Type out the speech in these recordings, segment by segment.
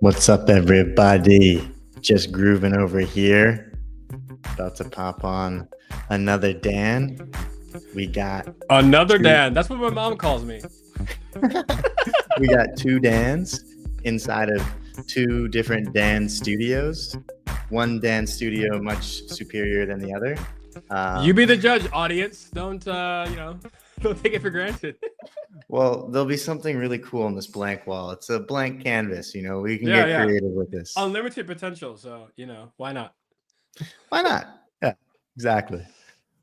What's up, everybody? Just grooving over here. About to pop on another Dan. We got Another two. Dan. That's what my mom calls me. We got two Dans inside of two different Dan studios. One Dan studio much superior than the other. You be the judge, audience. Don't don't take it for granted. Well, there'll be something really cool on this blank wall. It's a blank canvas. We can Yeah, get yeah. creative with this. Unlimited potential. So why not? Why not? Yeah, exactly.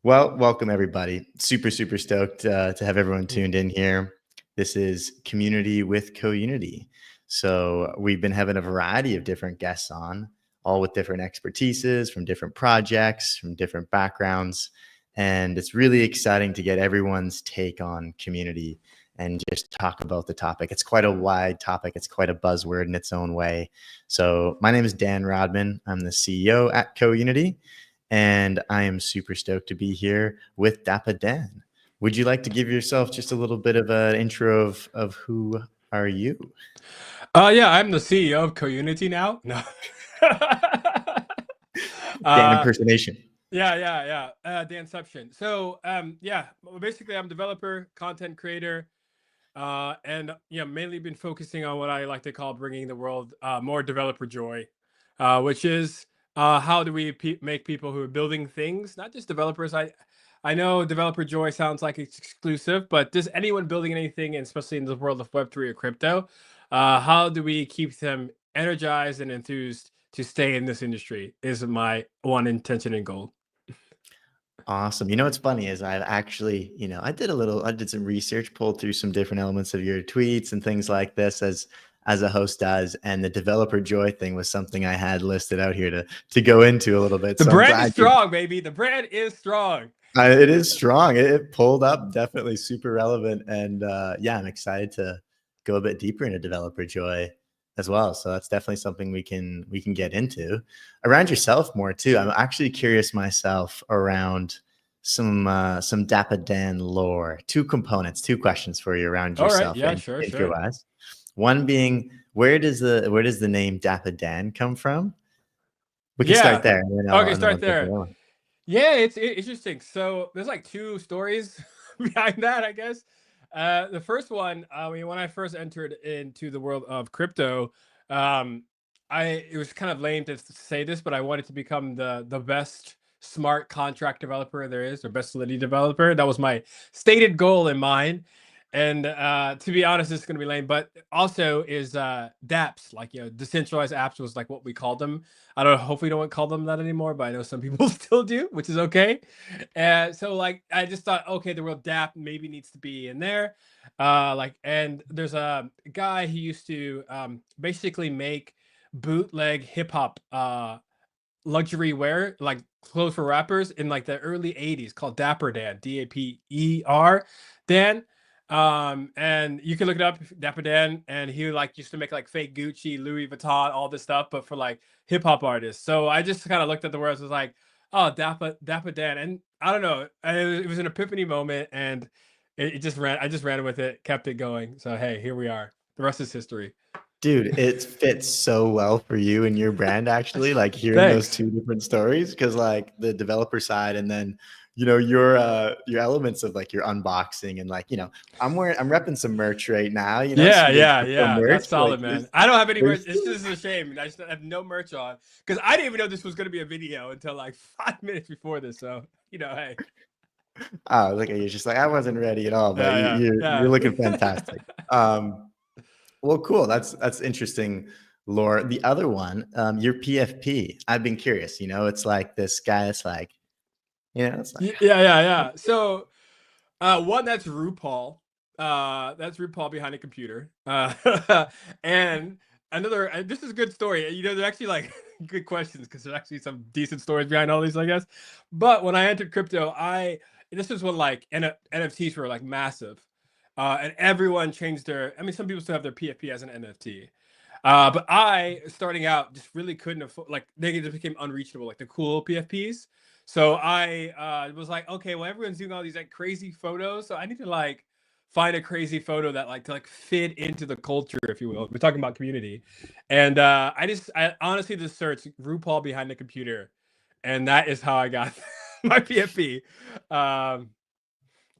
Well, welcome everybody. Super, super stoked to have everyone tuned in here. This is Community with Co-Unity. So we've been having a variety of different guests on, all with different expertises from different projects, from different backgrounds. And it's really exciting to get everyone's take on community and just talk about the topic. It's quite a wide topic. It's quite a buzzword in its own way. So my name is Dan Rodman. I'm the CEO at Co-Unity. And I am super stoked to be here with DappaDan. Would you like to give yourself just a little bit of an intro of who are you? Yeah, I'm the CEO of Co-Unity now. No. Dan impersonation. Yeah. Danception. So yeah, basically I'm a developer, content creator, and mainly been focusing on what I like to call bringing the world more developer joy, which is how do we make people who are building things, not just developers. I know developer joy sounds like it's exclusive, but just anyone building anything, and especially in the world of Web3 or crypto, how do we keep them energized and enthused to stay in this industry is my one intention and goal. Awesome. What's funny is I've actually, I did some research, pulled through some different elements of your tweets and things like this as a host does. And the developer joy thing was something I had listed out here to go into a little bit. The So I'm brand is glad you. strong, baby. The brand is strong. It is strong. It pulled up, definitely super relevant. And yeah, I'm excited to go a bit deeper into developer joy as well. So that's definitely something we can get into around yourself more too. I'm actually curious myself around some DappaDan lore. Two components, two questions for you around All right. yourself Yeah, and sure. intro-wise. One being, where does the name DappaDan come from? We can start Yeah. there, and then Okay, I'll start go for there. that one. Yeah, it's interesting. So there's like two stories behind that, I guess. The first one, when I first entered into the world of crypto, um, it was kind of lame to say this, but I wanted to become the best smart contract developer there is, or best Solidity developer. That was my stated goal in mind. And to be honest, this is going to be lame, but also is dApps, like decentralized apps was like what we called them. I don't know, hopefully don't call them that anymore, but I know some people still do, which is okay. And so like I just thought, okay, the word DApp maybe needs to be in there. And there's a guy who used to basically make bootleg hip hop luxury wear, like clothes for rappers in like the early 80s, called DapperDan, DAPER Dan. And you can look it up, DapperDan, and he like used to make like fake Gucci, Louis Vuitton, all this stuff, but for like hip hop artists. So I just kind of looked at the words, was like, oh, DapperDan. And I don't know, it was an epiphany moment, and it just ran. I just ran with it, kept it going. So hey, here we are. The rest is history. Dude, it fits so well for you and your brand, actually, like hearing those Thanks. two different stories, because like the developer side and then your elements of like your unboxing and like I'm repping some merch right now, Yeah, some good yeah, crypto yeah. merch. That's Like solid, man. I don't have any merch. there's This is a shame. I just have no merch on because I didn't even know this was going to be a video until like 5 minutes before this. So hey. oh, look at you, just like I wasn't ready at all, but Yeah, you're looking yeah. fantastic. Well, cool. That's interesting, Laura. The other one, your PFP. I've been curious. It's like this guy. It's like, it's like, Yeah. So, one, that's RuPaul. That's RuPaul behind a computer. And another. This is a good story. They're actually like good questions because there's actually some decent stories behind all these, I guess. But when I entered crypto, this was when like NFTs were like massive, and everyone changed their. I mean, some people still have their PFP as an NFT. But I, starting out, just really couldn't afford, like, they just became unreachable, like the cool PFPs. So I was like, okay, well, everyone's doing all these like crazy photos. So I need to like find a crazy photo that like to like fit into the culture, if you will. We're talking about community, and I honestly just searched RuPaul behind the computer, and that is how I got my PFP. Um,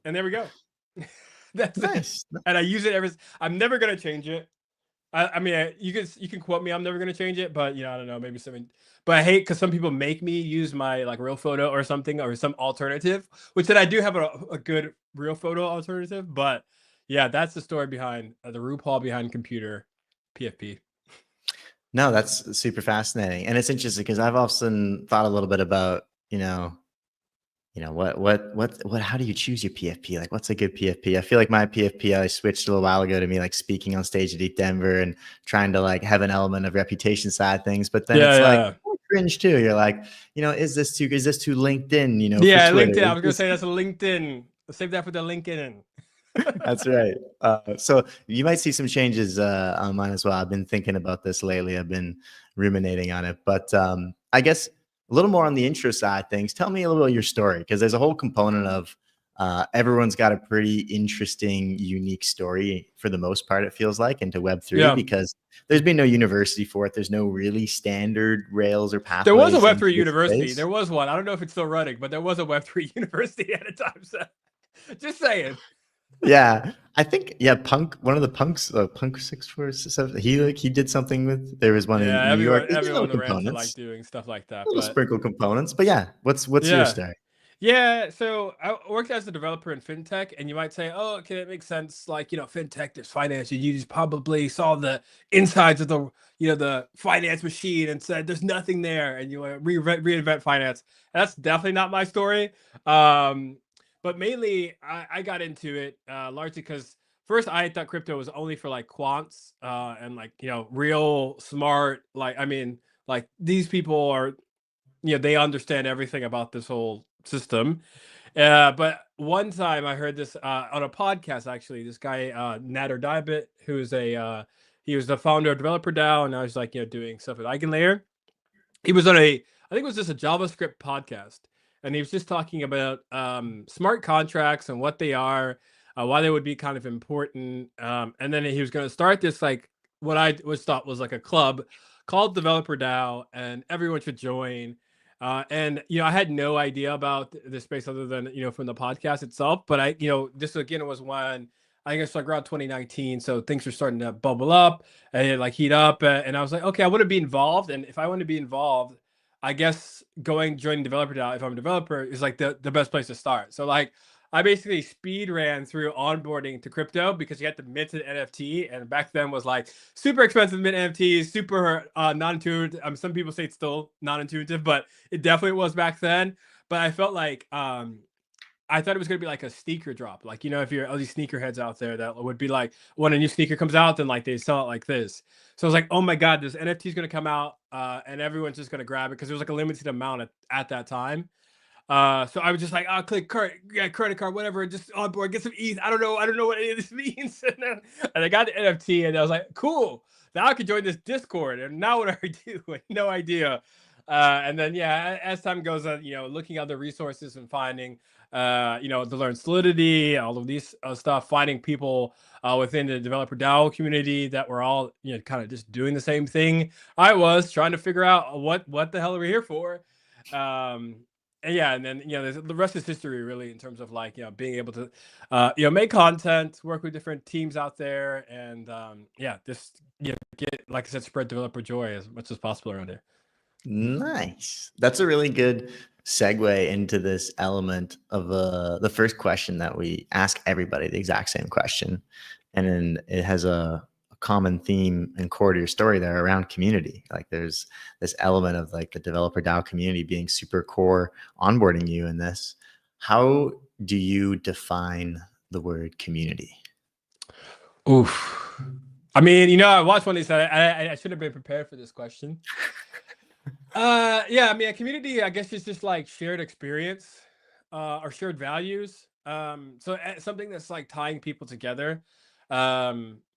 and there we go. That's it. Nice. And I use it ever. I'm never gonna change it. I mean, you can quote me. I'm never gonna change it, but I don't know, maybe something. But I hate because some people make me use my like real photo or something or some alternative, which then I do have a good real photo alternative. But yeah, that's the story behind the RuPaul behind computer PFP. No, that's super fascinating, and it's interesting because I've often thought a little bit about what how do you choose your PFP? Like, what's a good PFP? I feel like my PFP, I switched a little while ago to me like speaking on stage at Eat Denver and trying to like have an element of reputation side things, but then Yeah, it's like yeah, cringe too. You're like, is this too LinkedIn? For yeah. Twitter. LinkedIn. I Is was gonna this say that's a LinkedIn. Save that for the LinkedIn. That's right. So you might see some changes on mine as well. I've been thinking about this lately. I've been ruminating on it, but I guess a little more on the intro side things. Tell me a little bit of your story, because there's a whole component of everyone's got a pretty interesting, unique story for the most part, it feels like, into Web3, Yeah. because there's been no university for it. There's no really standard rails or There was a pathways into Web3 this university. space. There was one. I don't know if it's still running, but there was a Web3 university at a time. So just saying. Yeah, I think Punk, one of the punks, Punk 647, he did something with. There was one Yeah, in New York. There's everyone little on the Rams are like components, doing stuff like that. little But sprinkle components, but yeah, what's your yeah. story? Yeah, so I worked as a developer in fintech, and you might say, "Oh, okay, that makes sense. Like, fintech, there's finance. You just probably saw the insides of the finance machine and said there's nothing there, and you want to reinvent finance." And that's definitely not my story. Um, but mainly, I got into it largely because first I thought crypto was only for like quants and like real smart. Like, I mean, like these people are they understand everything about this whole system. But one time I heard this on a podcast, actually, this guy, Nader Diabit, who's he was the founder of Developer DAO, and now he's like, doing stuff with Eigenlayer. He was on I think it was just a JavaScript podcast, and he was just talking about smart contracts and what they are, why they would be kind of important. And then he was going to start this, like, what I was thought was like a club called Developer DAO, and everyone should join. And I had no idea about the space other than from the podcast itself. But this again was when I guess like around 2019, so things were starting to bubble up and like heat up, and I was like, okay, I want to be involved, and if I want to be involved, I guess joining Developer DAO if I'm a developer is like the best place to start. So like I basically speed ran through onboarding to crypto because you had to mint an NFT, and back then was like super expensive mint NFTs, super non-intuitive. Some people say it's still non-intuitive, but it definitely was back then. But I felt like I thought it was gonna be like a sneaker drop, like if you're all these sneakerheads out there that would be like when a new sneaker comes out, then like they sell it like this. So I was like, oh my god, this NFT is gonna come out, and everyone's just gonna grab it because there was like a limited amount at that time. So I was just like, I'll click credit card, whatever, just on board, get some ETH. I don't know what any of this means. And I got the NFT, and I was like, cool. Now I can join this Discord. And now what do I do? Like, no idea. And then as time goes on, looking at the resources and finding, to learn Solidity, all of these stuff, finding people within the developer DAO community that were all kind of just doing the same thing I was trying to figure out what the hell are we here for. And then the rest is history, really, in terms of like being able to make content, work with different teams out there, and just get, like I said, spread developer joy as much as possible around here. Nice. That's a really good segue into this element of the first question that we ask everybody, the exact same question. And then it has a common theme and core to your story there around community. Like there's this element of like the developer DAO community being super core, onboarding you in this. How do you define the word community? Oof. I mean, I watched one of these. I should have been prepared for this question. I mean, a community, I guess, is just like shared experience, or shared values. So something that's like tying people together.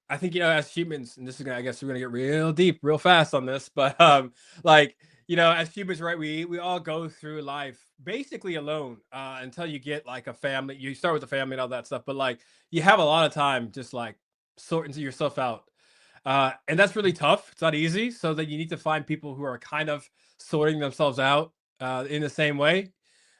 I think as humans, and this is gonna, I guess we're gonna get real deep, real fast on this, but like as humans, right? We all go through life basically alone until you get like a family. You start with a family and all that stuff, but like you have a lot of time just like sorting yourself out. And that's really tough. It's not easy. So that you need to find people who are kind of sorting themselves out in the same way.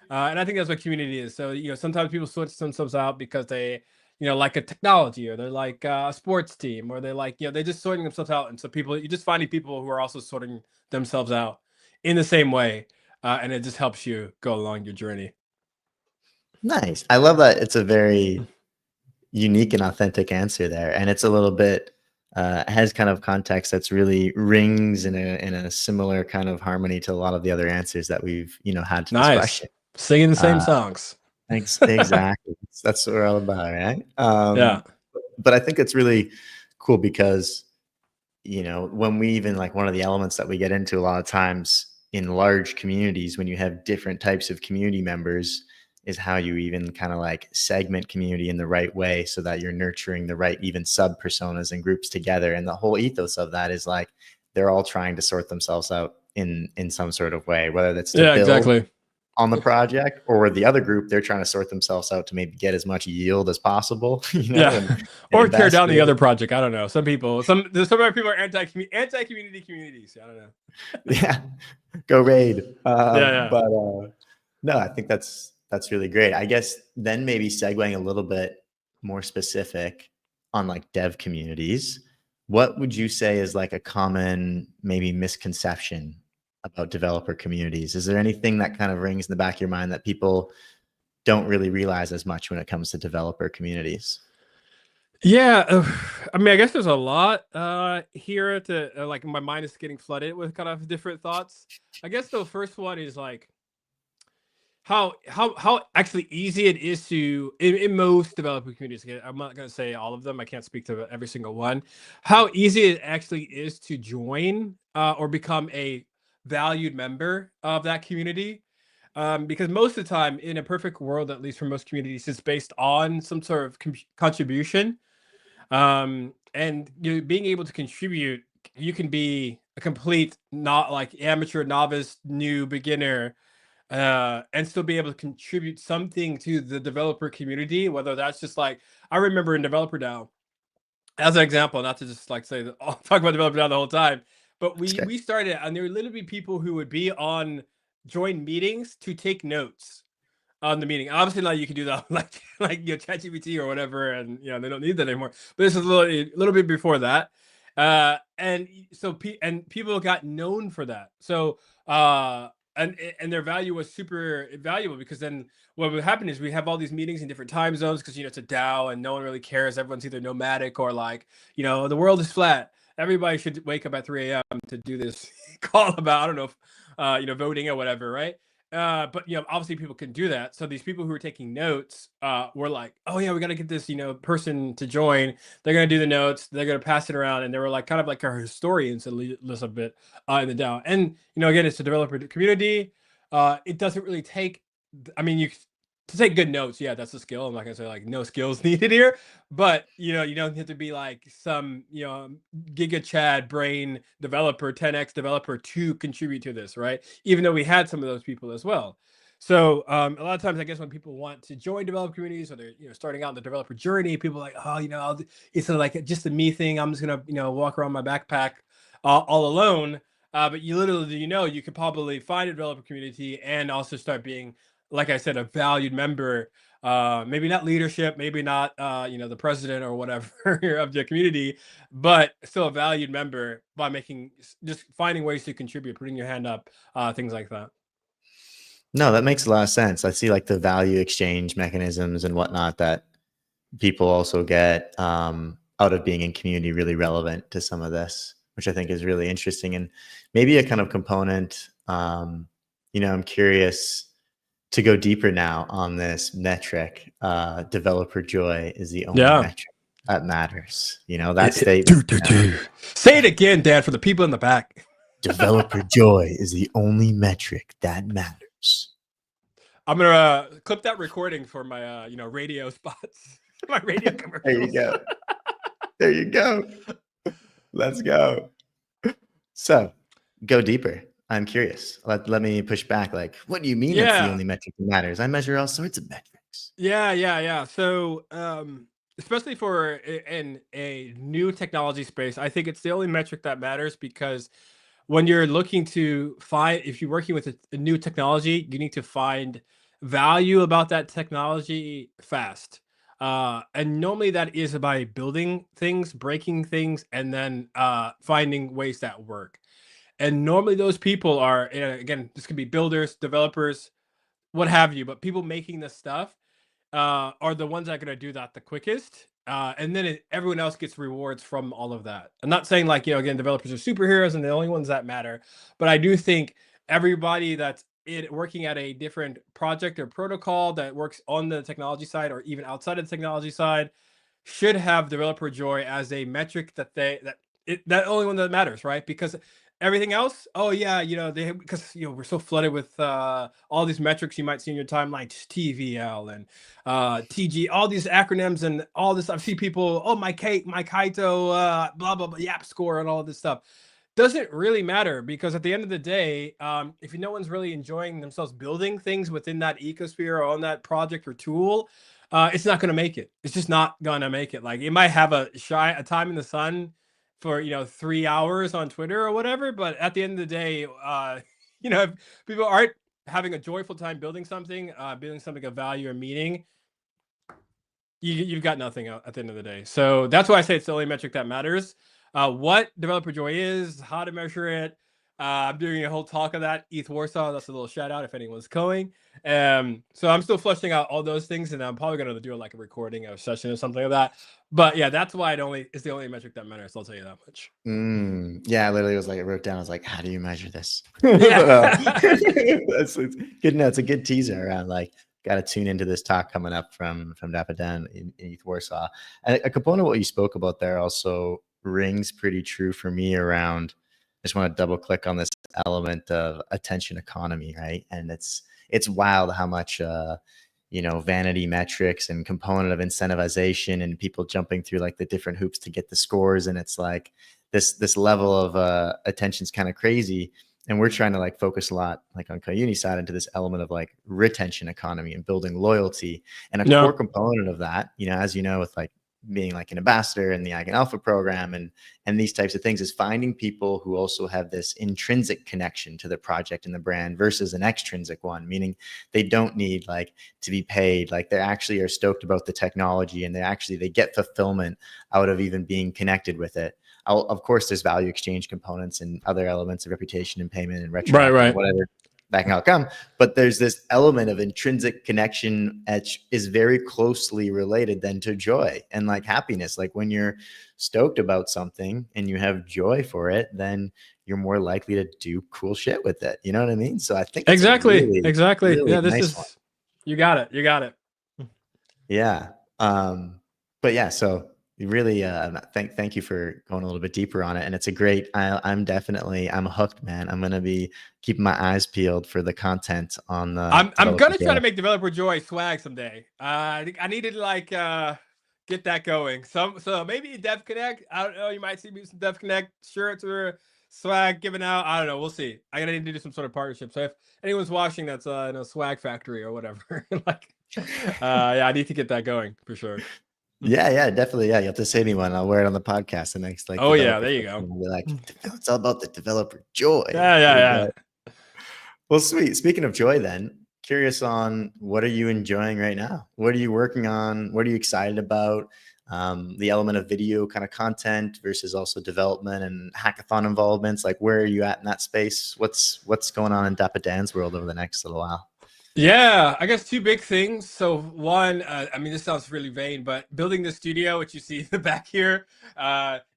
And I think that's what community is. So, sometimes people sort themselves out because they, like a technology, or they're like a sports team, or they're like, they're just sorting themselves out. And so you're just finding people who are also sorting themselves out in the same way. And it just helps you go along your journey. Nice. I love that. It's a very unique and authentic answer there. And it's a little bit, has kind of context that's really rings in a similar kind of harmony to a lot of the other answers that we've, had to this Nice. question. Singing the same songs. Exactly. That's what we're all about, right? Yeah. But I think it's really cool because, when we even like one of the elements that we get into a lot of times in large communities, when you have different types of community members, is how you even kind of like segment community in the right way so that you're nurturing the right even sub personas and groups together. And the whole ethos of that is like they're all trying to sort themselves out in some sort of way, whether that's to build Exactly. on the project, or the other group, they're trying to sort themselves out to maybe get as much yield as possible, and or tear down the it. other project. I don't know. Some people are anti-community communities. I don't know. Yeah, go raid. Yeah. But no, I think that's really great. I guess then maybe segueing a little bit more specific on like dev communities, what would you say is like a common maybe misconception about developer communities? Is there anything that kind of rings in the back of your mind that people don't really realize as much when it comes to developer communities? Yeah, I mean, I guess there's a lot here to like my mind is getting flooded with kind of different thoughts. I guess the first one is like how actually easy it is to in most developer communities. Again, I'm not going to say all of them. I can't speak to every single one. How easy it actually is to join or become a valued member of that community. Because most of the time, in a perfect world, at least for most communities, it's based on some sort of contribution. And being able to contribute, you can be a complete, not like amateur, novice, new beginner, and still be able to contribute something to the developer community. Whether that's just like, I remember in DappaDan, as an example, not to just like say that I'll talk about DappaDan the whole time, but we started, and there were literally people who would be on join meetings to take notes on the meeting. Obviously, now you can do that like ChatGPT or whatever, and they don't need that anymore. But this is a little bit before that, and so people got known for that. So and their value was super valuable, because then what would happen is we have all these meetings in different time zones, because it's a DAO and no one really cares. Everyone's either nomadic or like the world is flat. Everybody should wake up at 3 a.m. to do this call about, I don't know if voting or whatever, right? But obviously people can do that. So these people who were taking notes were like, oh yeah, we got to get this person to join. They're gonna do the notes, they're gonna pass it around, and they were like kind of like our historians a little bit in the DAO. And again, it's a developer community. It doesn't really take, I mean, to take good notes, yeah, that's a skill. I'm not gonna say like no skills needed here, but you don't have to be like some giga chad brain developer, 10x developer to contribute to this, right? Even though we had some of those people as well. So a lot of times, I guess when people want to join developer communities, or they're starting out in the developer journey, people are like, oh, it's like just a me thing. I'm just gonna walk around my backpack all alone. But you literally, you could probably find a developer community and also start being, like I said, a valued member. Maybe not leadership, maybe not the president or whatever of the community, but still a valued member by just finding ways to contribute, putting your hand up, things like that. No, that makes a lot of sense. I see like the value exchange mechanisms and whatnot that people also get out of being in community really relevant to some of this, which I think is really interesting. And maybe a kind of component, I'm curious to go deeper now on this metric. Developer joy is the only metric that matters. That statement. Say it again, Dan, for the people in the back. Developer joy is the only metric that matters. I'm gonna clip that recording for my radio spots, my radio commercials. There you go. There you go. Let's go. So go deeper. I'm curious. Let me push back. Like, what do you mean that's the Yeah. only metric that matters? I measure all sorts of metrics. Yeah. So, especially for in a new technology space, I think it's the only metric that matters because when you're looking to find, if you're working with a new technology, you need to find value about that technology fast. And normally that is by building things, breaking things, and then finding ways that work. And normally those people are, again, this could be builders, developers, what have you, but people making this stuff are the ones that are going to do that the quickest. And then everyone else gets rewards from all of that. I'm not saying like, again, developers are superheroes and the only ones that matter, but I do think everybody that's working at a different project or protocol that works on the technology side or even outside of the technology side should have developer joy as a metric that that only one that matters, right? Because everything else, oh yeah, because we're so flooded with all these metrics you might see in your timeline, just TVL and TG, all these acronyms and all this. I see people, oh my Kaito, blah blah blah, Yap score and all of this stuff. Doesn't really matter because at the end of the day, if no one's really enjoying themselves building things within that ecosphere or on that project or tool, it's not going to make it. It's just not going to make it. Like it might have a time in the sun for 3 hours on Twitter or whatever, but at the end of the day, if people aren't having a joyful time building something of value or meaning, you've got nothing at the end of the day. So that's why I say it's the only metric that matters. What developer joy is, how to measure it. I'm doing a whole talk of that. ETH Warsaw. That's a little shout out if anyone's going. So I'm still fleshing out all those things, and I'm probably going to do like a recording of a session or something like that. But yeah, that's why it's the only metric that matters. I'll tell you that much. Yeah, I literally was like, I wrote down, I was like, how do you measure this? Yeah. It's good. No, it's a good teaser around like, got to tune into this talk coming up from DappaDan in ETH Warsaw. And a component of what you spoke about there also rings pretty true for me around, I just want to double click on this element of attention economy, right? And it's wild how much vanity metrics and component of incentivization and people jumping through like the different hoops to get the scores, and it's like this level of attention is kind of crazy. And we're trying to like focus a lot like on CoUni side into this element of like retention economy and building loyalty. And a core component of that, as you know, with like being like an ambassador in the Eigen Alpha program and these types of things, is finding people who also have this intrinsic connection to the project and the brand versus an extrinsic one, meaning they don't need like to be paid. Like they actually are stoked about the technology and they get fulfillment out of even being connected with it. Of course, there's value exchange components and other elements of reputation and payment and retro, right. whatever that can all come. But there's this element of intrinsic connection that is very closely related then to joy and like happiness. Like when you're stoked about something and you have joy for it, then you're more likely to do cool shit with it. You know what I mean? So I think Exactly. really yeah, this nice is one. You got it. Yeah. But yeah, so really thank you for going a little bit deeper on it, and it's a great I'm hooked, man. I'm gonna be keeping my eyes peeled for the content on the I'm gonna try to make developer joy swag someday. I needed to like get that going. So maybe Dev Connect, I don't know, you might see me some Dev Connect shirts or swag given out. I don't know, we'll see. I gotta need to do some sort of partnership. So if anyone's watching that's in a swag factory or whatever, like I need to get that going for sure. Yeah, definitely. Yeah, you have to say me one. I'll wear it on the podcast the next like. Oh yeah, there you go. I'll be like, it's all about the developer joy. Yeah. Well, sweet. Speaking of joy, then curious on what are you enjoying right now? What are you working on? What are you excited about? The element of video kind of content versus also development and hackathon involvements. Like, where are you at in that space? What's going on in DappaDan's world over the next little while? Yeah, I guess two big things. So one, this sounds really vain, but building the studio, which you see in the back here,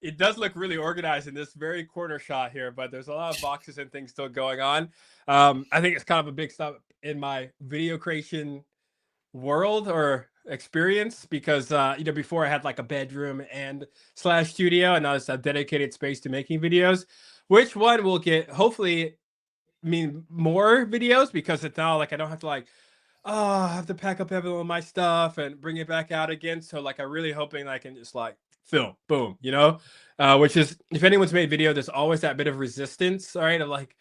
it does look really organized in this very corner shot here, but there's a lot of boxes and things still going on. I think it's kind of a big step in my video creation world or experience because, before I had like a bedroom and / studio, and now it's a dedicated space to making videos, which one will get hopefully more videos because it's now like I don't have to like I have to pack up every one of my stuff and bring it back out again. So like I'm really hoping I can just like film, boom, which is, if anyone's made video, there's always that bit of resistance, all right, of like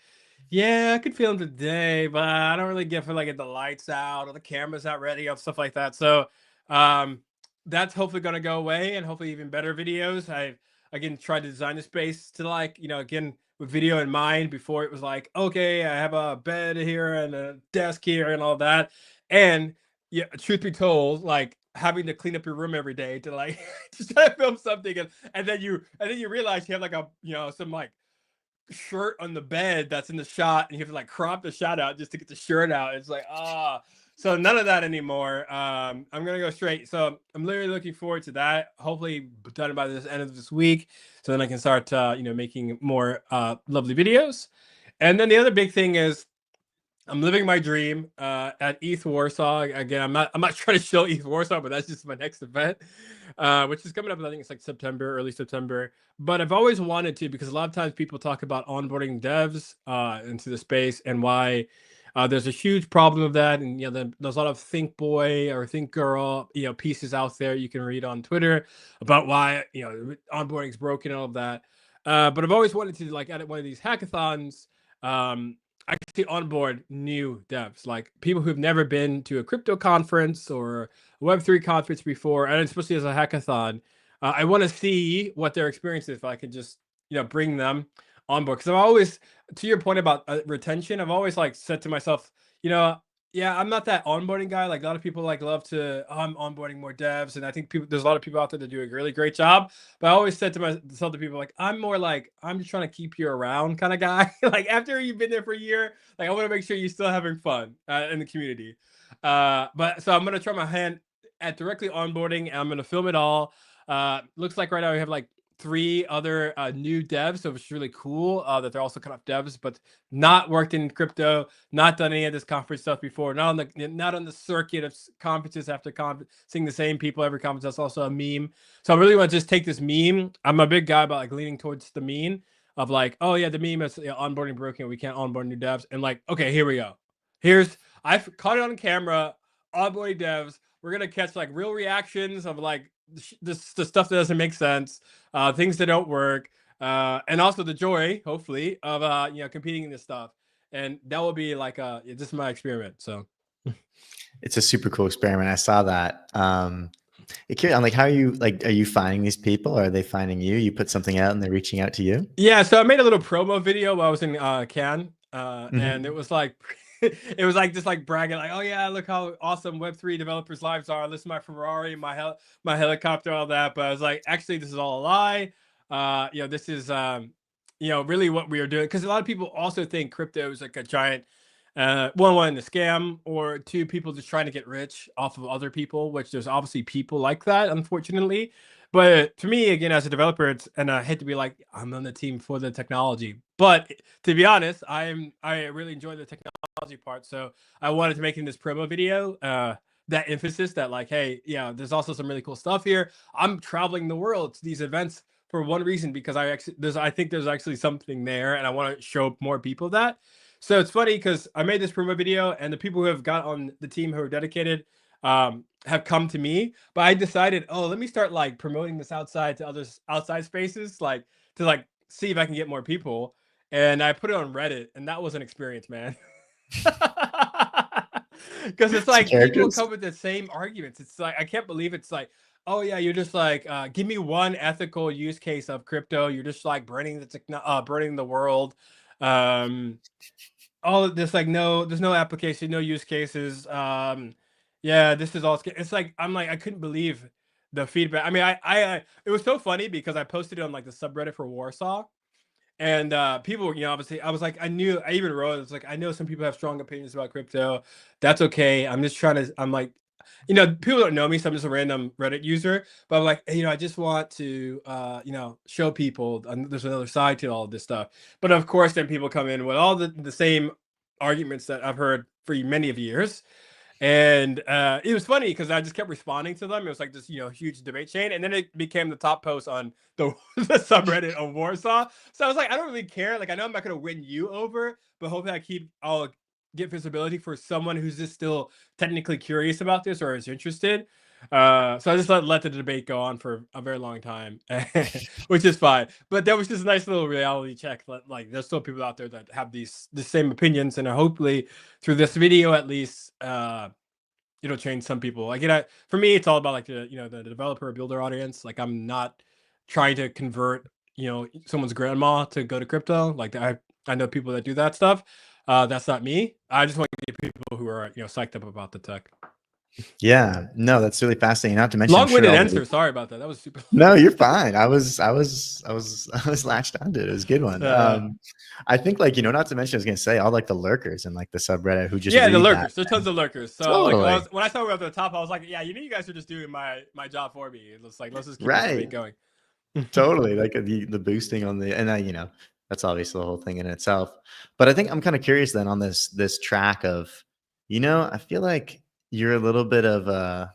Yeah, I could feel them today, but I don't really get for like get the lights out or the cameras not ready or stuff like that. So um that's hopefully gonna go away and hopefully even better videos. I again tried to design the space to like, again with video in mind before it was like, okay, I have a bed here and a desk here and all that. And yeah, truth be told, like having to clean up your room every day to like just try to film something and then you realize you have like a some like shirt on the bed that's in the shot and you have to like crop the shot out just to get the shirt out. It's like, so none of that anymore. I'm gonna go straight. So I'm literally looking forward to that. Hopefully done by this end of this week. So then I can start making more lovely videos. And then the other big thing is I'm living my dream at ETH Warsaw. Again, I'm not trying to show ETH Warsaw, but that's just my next event, which is coming up. I think it's like September, early September. But I've always wanted to because a lot of times people talk about onboarding devs into the space and why there's a huge problem of that. And there's a lot of think boy or think girl pieces out there you can read on Twitter about why onboarding is broken and all of that. But I've always wanted to like at one of these hackathons. Actually onboard new devs, like people who've never been to a crypto conference or a Web3 conference before, and especially as a hackathon. I want to see what their experience is if I could just, bring them on board. Because I've always, to your point about retention, I've always like said to myself, you know, yeah, I'm not that onboarding guy. Like a lot of people like love to, oh, I'm onboarding more devs, and I think there's a lot of people out there that do a really great job. But I always said to myself, to people, like, I'm more like, I'm just trying to keep you around kind of guy. Like after you've been there for a year, like I want to make sure you're still having fun in the community. But so I'm gonna try my hand at directly onboarding, and I'm gonna film it all. Looks like right now we have like three other new devs, so it's really cool that they're also kind of devs, but not worked in crypto, not done any of this conference stuff before, not on the circuit of conferences after conference, seeing the same people every conference. That's also a meme. So I really want to just take this meme. I'm a big guy about like leaning towards the mean of like, oh yeah, the meme is onboarding broken. We can't onboard new devs, and like, okay, here we go. I've caught it on camera. Onboarding devs. We're gonna catch like real reactions of like the stuff that doesn't make sense, things that don't work, and also the joy, hopefully, of competing in this stuff. And that will be like this is my experiment. So It's a super cool experiment. I saw that. I'm like, how are you finding these people? Or are they finding you? You put something out and they're reaching out to you? yeah, so I made a little promo video while I was in Cannes, and it Mhm. was like it was like just like bragging, like, oh yeah, look how awesome Web3 developers' lives are. This is my Ferrari, my helicopter, all that. But I was like, actually, this is all a lie. This is really what we are doing, because a lot of people also think crypto is like a giant one a scam, or two, people just trying to get rich off of other people, which there's obviously people like that, unfortunately. But to me, again, as a developer, and I hate to be like, I'm on the team for the technology, but to be honest, I really enjoy the technology part. So I wanted to make in this promo video that emphasis that like, hey, yeah, there's also some really cool stuff here. I'm traveling the world to these events for one reason, because I think there's actually something there, and I want to show more people that. So it's funny because I made this promo video, and the people who have got on the team who are dedicated have come to me. But I decided, oh, let me start like promoting this outside to others, outside spaces, like to like see if I can get more people. And I put it on Reddit, and that was an experience, man. Because it's Some like people characters? come with the same arguments. It's like I can't believe it's like, oh yeah, you're just like, give me one ethical use case of crypto. You're just like burning the world. Um, all of this like, no, there's no application, no use cases. Yeah, this is all it's like, I'm like, I couldn't believe the feedback. I mean, it was so funny because I posted it on like the subreddit for Warsaw, and people, obviously, I was like, I even wrote, it's like, I know some people have strong opinions about crypto. That's okay. I'm like, people don't know me, so I'm just a random Reddit user. But I'm like, hey, I just want to, show people there's another side to all of this stuff. But of course, then people come in with all the same arguments that I've heard for many of years. And it was funny because I just kept responding to them. It was like this, huge debate chain, and then it became the top post on the, the subreddit of Warsaw. So I was like, I don't really care. Like, I know I'm not going to win you over, but hopefully I'll get visibility for someone who's just still technically curious about this or is interested. So I just let the debate go on for a very long time, which is fine. But that was just a nice little reality check. Like, there's still people out there that have the same opinions, and hopefully through this video, at least, it'll change some people. Like, for me, it's all about like the developer builder audience. Like, I'm not trying to convert someone's grandma to go to crypto. Like, I know people that do that stuff. That's not me. I just want to get people who are psyched up about the tech. Yeah, no, that's really fascinating. Not to mention, I'm sure Long-winded all answer. Sorry about that. That was super. No, you're fine. I was latched onto it. It was a good one. I think, like, not to mention, I was gonna say all like the lurkers and like the subreddit who just the read lurkers. that. There's tons of lurkers. So Totally. like, when I saw we were at the top, I was like, yeah, you guys are just doing my job for me. Let's just keep this debate going. Totally, like the boosting on the, and that's obviously the whole thing in itself. But I think I'm kind of curious then on this track of, I feel like you're a little bit of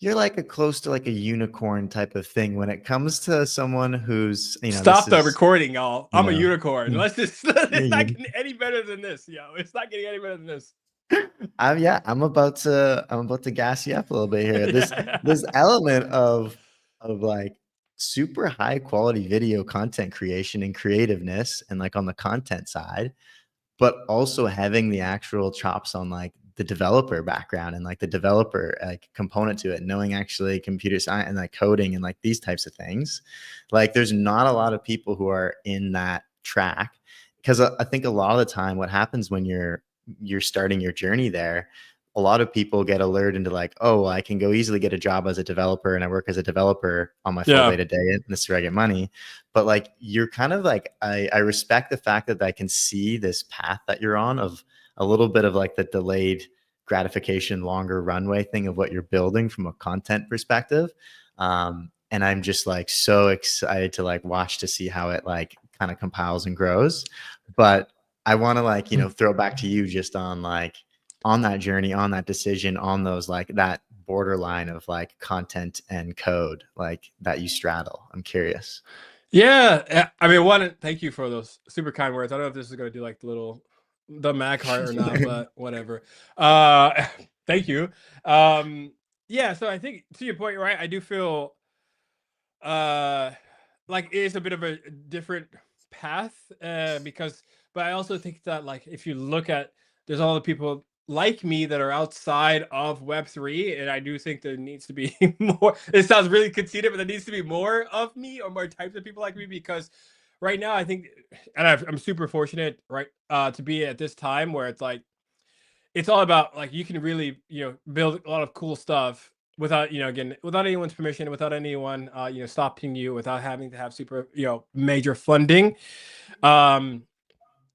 you're like a close to like a unicorn type of thing when it comes to someone who's stop the recording, y'all. I'm a unicorn. Let's just it's not getting any better than this, it's not getting any better than this. I'm about to gas you up a little bit here. This element of like super high quality video content creation and creativeness, and like on the content side, but also having the actual chops on like the developer background and like the developer like component to it, knowing actually computer science and like coding and like these types of things. Like, there's not a lot of people who are in that track, because I think a lot of the time what happens when you're starting your journey there, a lot of people get alerted into like, oh, I can go easily get a job as a developer, and I work as a developer on my full day to day, and this is where I get money. But like, you're kind of like, I respect the fact that I can see this path that you're on of a little bit of like the delayed gratification, longer runway thing of what you're building from a content perspective. And I'm just like so excited to like watch to see how it like kind of compiles and grows. But I want to like, throw back to you just on like, on that journey, on that decision, on those like that borderline of like content and code, like that you straddle. I'm curious. Yeah, I mean, thank you for those super kind words. I don't know if this is going to do like the mag heart or not, but whatever. Thank you. Yeah, so I think to your point, right, I do feel like it is a bit of a different path, but I also think that like if you look at, there's all the people like me that are outside of Web3, and I do think there needs to be more. It sounds really conceited, but there needs to be more of me, or more types of people like me, because right now I think, and I'm super fortunate, right, to be at this time where it's like, it's all about like, you can really build a lot of cool stuff without again, without anyone's permission, without anyone stopping you, without having to have super major funding.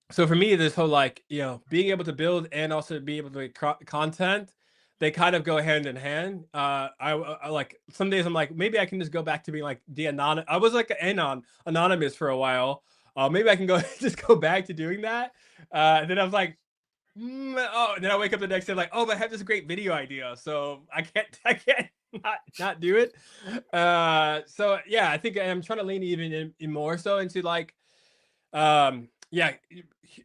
So for me, this whole like being able to build and also be able to make content, they kind of go hand in hand. I like, some days I'm like, maybe I can just go back to being like the anonymous. I was like an anonymous for a while. Maybe I can go just go back to doing that. And then I was like, oh, and then I wake up the next day like, oh, but I have this great video idea, so I can't not do it. So yeah, I think I'm trying to lean even in more so into like, yeah,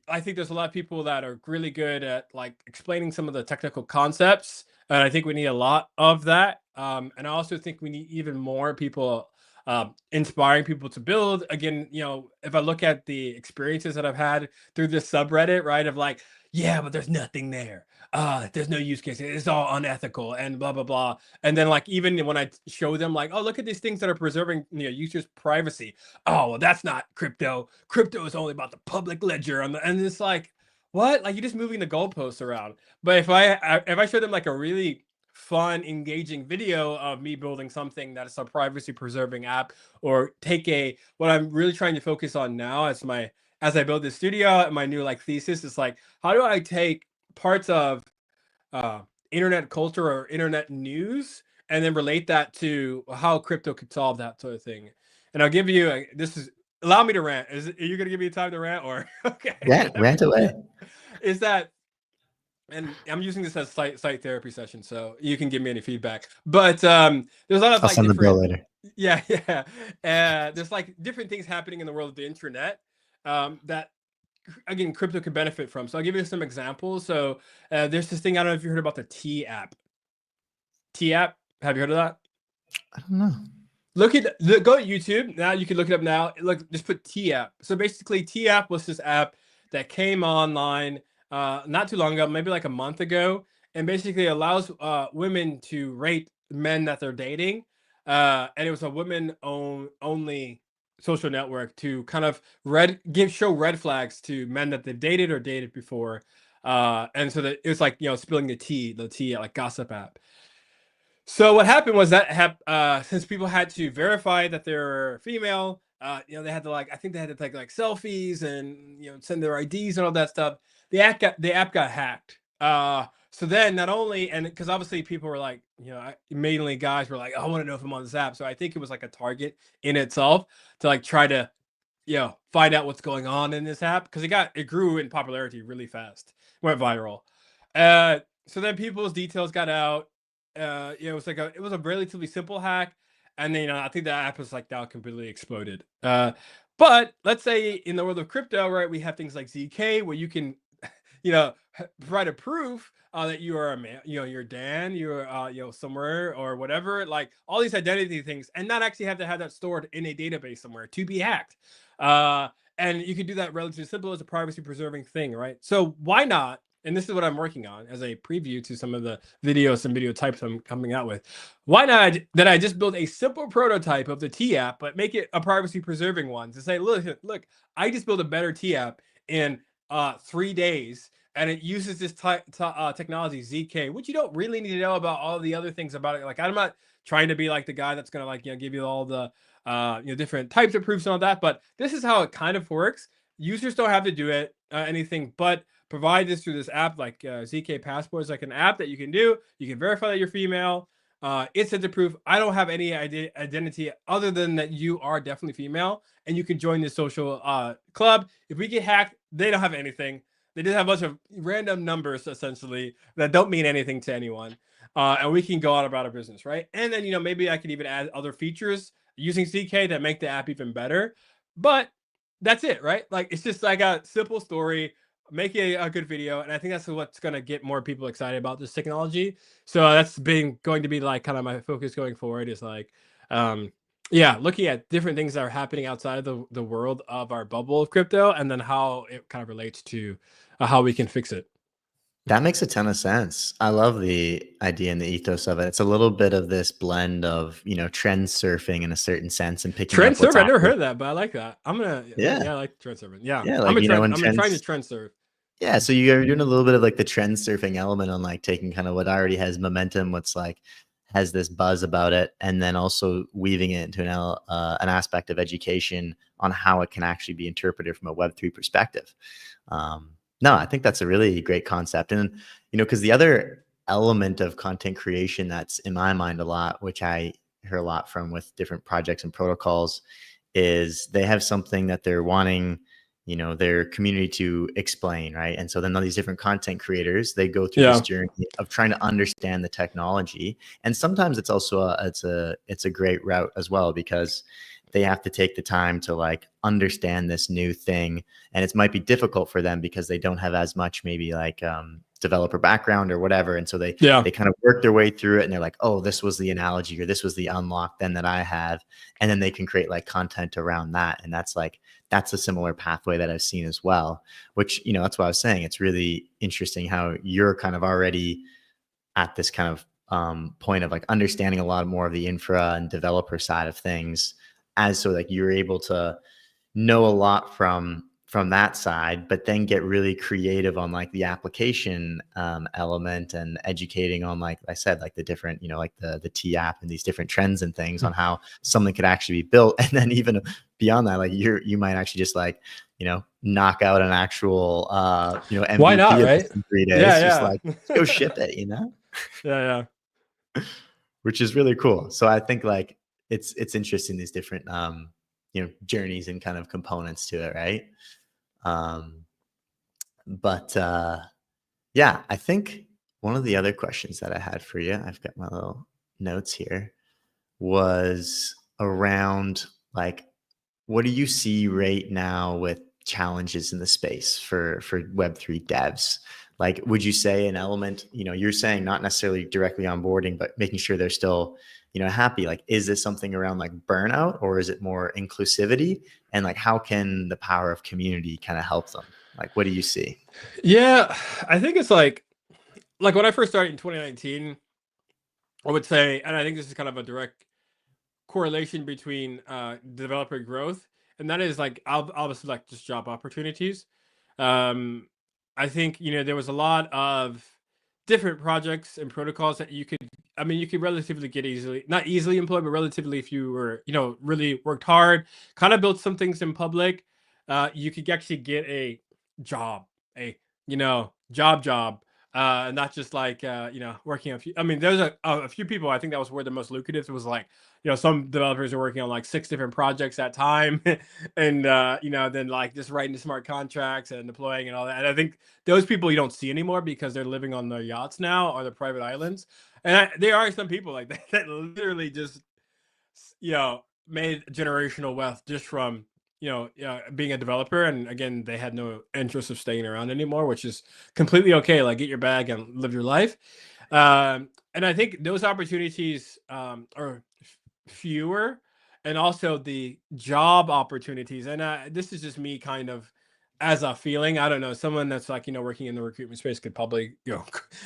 I think there's a lot of people that are really good at like explaining some of the technical concepts, and I think we need a lot of that. And I also think we need even more people inspiring people to build. Again, if I look at the experiences that I've had through this subreddit, right, of like, yeah, but there's nothing there. There's no use case. It's all unethical and blah blah blah. And then like, even when I show them like, oh, look at these things that are preserving users' privacy. Oh, well, that's not crypto. Crypto is only about the public ledger, and it's like, what? Like, you're just moving the goalposts around. But if I show them like a really fun, engaging video of me building something that is a privacy preserving app, or what I'm really trying to focus on now as I build this studio, my new like thesis is like, how do I take parts of internet culture or internet news and then relate that to how crypto could solve that sort of thing. And I'll give you allow me to rant. Are you gonna give me time to rant, or okay? Rant away. Is that, and I'm using this as site therapy session, so you can give me any feedback. But there's a lot of I'll like send the bill later. Yeah. There's like different things happening in the world of the internet that again crypto could benefit from. So I'll give you some examples. So there's this thing, I don't know if you heard about the T app. T app. Have you heard of that? I don't know. Go to YouTube now. You can look it up now. Look, just put T app. So basically, T app was this app that came online not too long ago, maybe like a month ago, and basically allows women to rate men that they're dating. And it was a women only social network to kind of show red flags to men that they've dated or dated before. And so that it was like, spilling the tea, like gossip app. So what happened was that since people had to verify that they're female, they had to I think they had to take like selfies and send their IDs and all that stuff. The app got hacked. So then not only, and because obviously people were like, mainly guys were like, oh, I want to know if I'm on this app. So I think it was like a target in itself to like try to find out what's going on in this app, because it grew in popularity really fast, went viral. So then people's details got out. It was it was a relatively simple hack, and then I think that app was like now completely exploded. But let's say in the world of crypto, right, we have things like ZK where you can provide a proof that you are a man, you're Dan, you're somewhere or whatever, like all these identity things, and not actually have to have that stored in a database somewhere to be hacked. And you can do that relatively simple as a privacy preserving thing, right? So why not? And this is what I'm working on as a preview to some of the videos and video types I'm coming out with. Why not that I just build a simple prototype of the T app, but make it a privacy preserving one to say, look, I just built a better T app in 3 days, and it uses this technology ZK, which you don't really need to know about all the other things about it. Like, I'm not trying to be like the guy that's gonna give you all the different types of proofs and all that, but this is how it kind of works. Users don't have to do it anything but provide this through this app, like ZK Passport is like an app that you can do. You can verify that you're female. It's to proof I don't have any identity other than that you are definitely female, and you can join this social club. If we get hacked, they don't have anything. They just have a bunch of random numbers essentially that don't mean anything to anyone, and we can go on about our business, right? And then maybe I could even add other features using ZK that make the app even better. But that's it, right? Like, it's just like a simple story, make a good video, and I think that's what's going to get more people excited about this technology. So that's going to be like kind of my focus going forward, is like looking at different things that are happening outside of the world of our bubble of crypto, and then how it kind of relates to how we can fix it. That makes a ton of sense. I love the idea and the ethos of it. It's a little bit of this blend of, trend surfing in a certain sense and picking Trend up what's surf, I never happening. heard of that, but I like that. I like trend surfing. Yeah, Yeah, like, when I'm trying trends to trend surf. Yeah, so you're doing a little bit of like the trend surfing element on like taking kind of what already has momentum, what's like has this buzz about it, and then also weaving it into an aspect of education on how it can actually be interpreted from a Web3 perspective. No, I think that's a really great concept. And, because the other element of content creation that's in my mind a lot, which I hear a lot from with different projects and protocols, is they have something that they're wanting their community to explain, right? And so then all these different content creators, they go through this journey of trying to understand the technology. And sometimes it's also it's a great route as well, because they have to take the time to like understand this new thing, and it might be difficult for them because they don't have as much maybe like developer background or whatever, and so they kind of work their way through it, and they're like, oh, this was the analogy, or this was the unlock then that I have, and then they can create like content around that. And that's a similar pathway that I've seen as well, which that's what I was saying. It's really interesting how you're kind of already at this kind of point of like understanding a lot more of the infra and developer side of things, as so like you're able to know a lot from that side, but then get really creative on like the application element, and educating on, like I said, like the different, like the T app and these different trends and things on how something could actually be built. And then even beyond that, like you might actually just like, knock out an actual, MVP. Why not, right? In 3 days. Yeah, just like, go ship it, Yeah. Which is really cool. So I think like it's interesting, these different journeys and kind of components to it, right? But yeah, I think one of the other questions that I had for you, I've got my little notes here, was around like, what do you see right now with challenges in the space for Web3 devs? Like, would you say an element, you're saying not necessarily directly onboarding, but making sure they're still, happy? Like, is this something around like burnout, or is it more inclusivity? And like, how can the power of community kind of help them? Like, what do you see? Yeah, I think it's like when I first started in 2019, I would say, and I think this is kind of a direct correlation between developer growth, and that is like obviously like just job opportunities. Um, I think there was a lot of different projects and protocols that you could relatively get easily, not easily employed, but relatively, if you were really worked hard, kind of built some things in public, you could actually get a job, a job, not just like working a few. I mean, there's a few people. I think that was where the most lucrative. It was like some developers are working on like 6 different projects at a time, and then like just writing the smart contracts and deploying and all that. And I think those people you don't see anymore because they're living on their yachts now or the private islands. And there are some people like that that literally just made generational wealth just from being a developer. And again, they had no interest of staying around anymore, which is completely okay. Like, get your bag and live your life. And I think those opportunities are fewer, and also the job opportunities. And this is just me kind of as a feeling. I don't know. Someone that's like working in the recruitment space could probably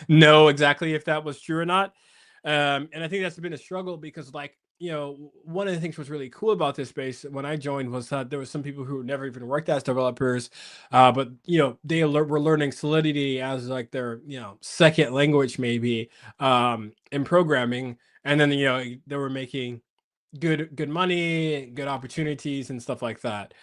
know exactly if that was true or not. And I think that's been a struggle because like one of the things was really cool about this space when I joined was that there was some people who never even worked as developers, but they were learning Solidity as like their second language maybe, in programming, and then they were making good money, good opportunities, and stuff like that.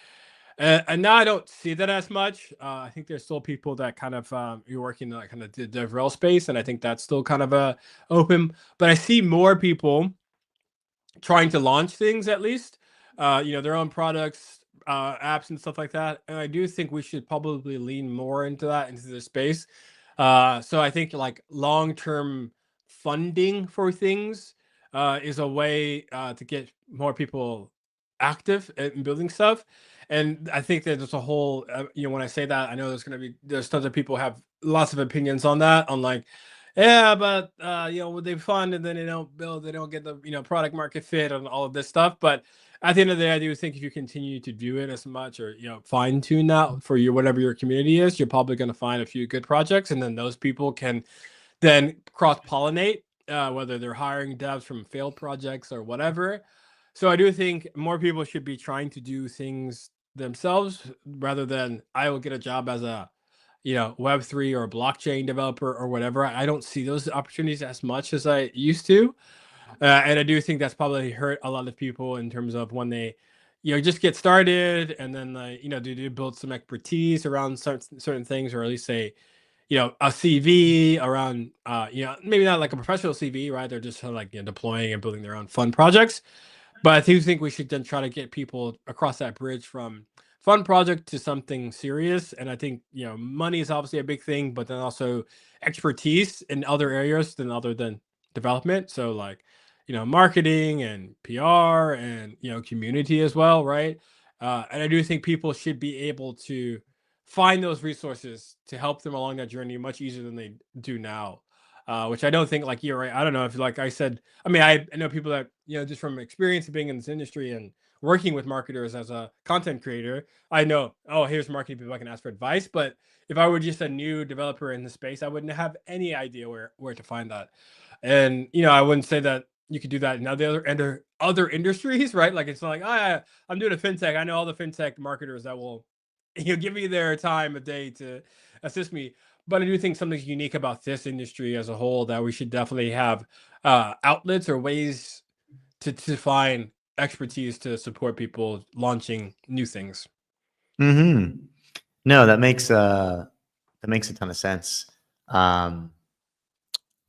And now I don't see that as much. I think there's still people that kind of you're working in like kind of the DevRel space, and I think that's still kind of open. But I see more people trying to launch things, at least their own products, apps and stuff like that. And I do think we should probably lean more into that, into the space. So I think like long-term funding for things is a way to get more people active in building stuff. And I think that there's a whole when I say that, I know there's tons of people have lots of opinions on that, on like, yeah, but they fund and then they don't build, they don't get the product market fit and all of this stuff. But at the end of the day, I do think if you continue to do it as much, or fine tune that for whatever your community is, you're probably going to find a few good projects, and then those people can then cross pollinate, whether they're hiring devs from failed projects or whatever. So I do think more people should be trying to do things themselves rather than I will get a job as a Web3 or blockchain developer or whatever. I don't see those opportunities as much as I used to. And I do think that's probably hurt a lot of people in terms of when they, just get started, and then do build some expertise around certain things, or at least say, a CV around, maybe not like a professional CV, right? They're just like deploying and building their own fun projects. But I do think we should then try to get people across that bridge from fun project to something serious. And I think money is obviously a big thing, but then also expertise in other areas other than development. So like marketing and PR and community as well, right? And I do think people should be able to find those resources to help them along that journey much easier than they do now. Which I don't think, like, you're right. I don't know if, like I said, I mean, I know people that, just from experience of being in this industry and working with marketers as a content creator, I know, oh, here's marketing people I can ask for advice. But if I were just a new developer in the space, I wouldn't have any idea where to find that. And, I wouldn't say that you could do that in other industries, right? Like, it's not like, I'm doing a fintech. I know all the fintech marketers that will, give me their time of day to assist me. But I do think something's unique about this industry as a whole, that we should definitely have outlets or ways to find expertise to support people launching new things. Mm-hmm. No, that makes a ton of sense. It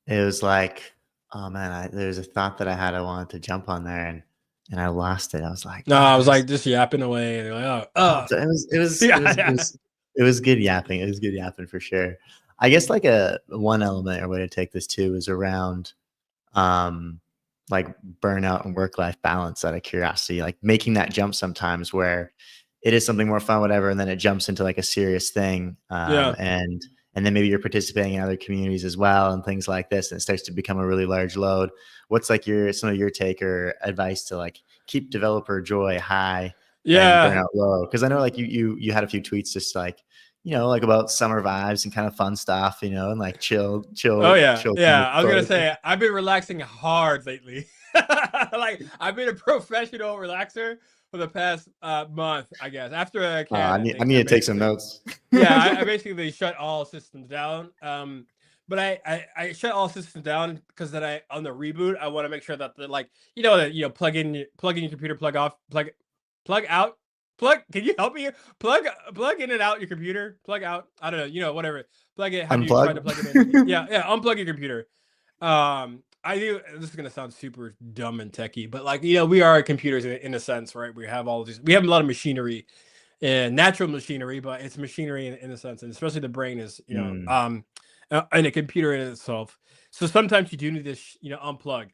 was like, oh man, there's a thought that I had. I wanted to jump on there, and I lost it. I was like, no, I was like just yapping away, and like, it was good yapping. It was good yapping for sure. I guess like one element or way to take this too is around like burnout and work-life balance, out of curiosity, like making that jump sometimes where it is something more fun, whatever, and then it jumps into like a serious thing. Yeah. And and then maybe you're participating in other communities as well and things like this, and it starts to become a really large load. What's like some of your take or advice to like keep developer joy high and Yeah. burnout low? Because I know like you had a few tweets just like, like about summer vibes and kind of fun stuff, and like chill Oh yeah. kind Yeah. of I was gonna poetry. say I've been relaxing hard lately. Like I've been a professional relaxer for the past month, I guess. After Canada I things, need I to take some basically, notes. yeah, I basically shut all systems down. But I shut all systems down because then on the reboot I want to make sure that the like that plug in your computer, plug off, plug out, plug. Can you help me here? Plug in and out your computer, plug out. I don't know, whatever. Plug it. Have you tried to plug it in? Unplug. Yeah, unplug your computer. I do. This is gonna sound super dumb and techie, but like we are computers in a sense, right? We have all of these. We have a lot of machinery, and natural machinery, but it's machinery in a sense, and especially the brain is and a computer in itself. So sometimes you do need to unplug.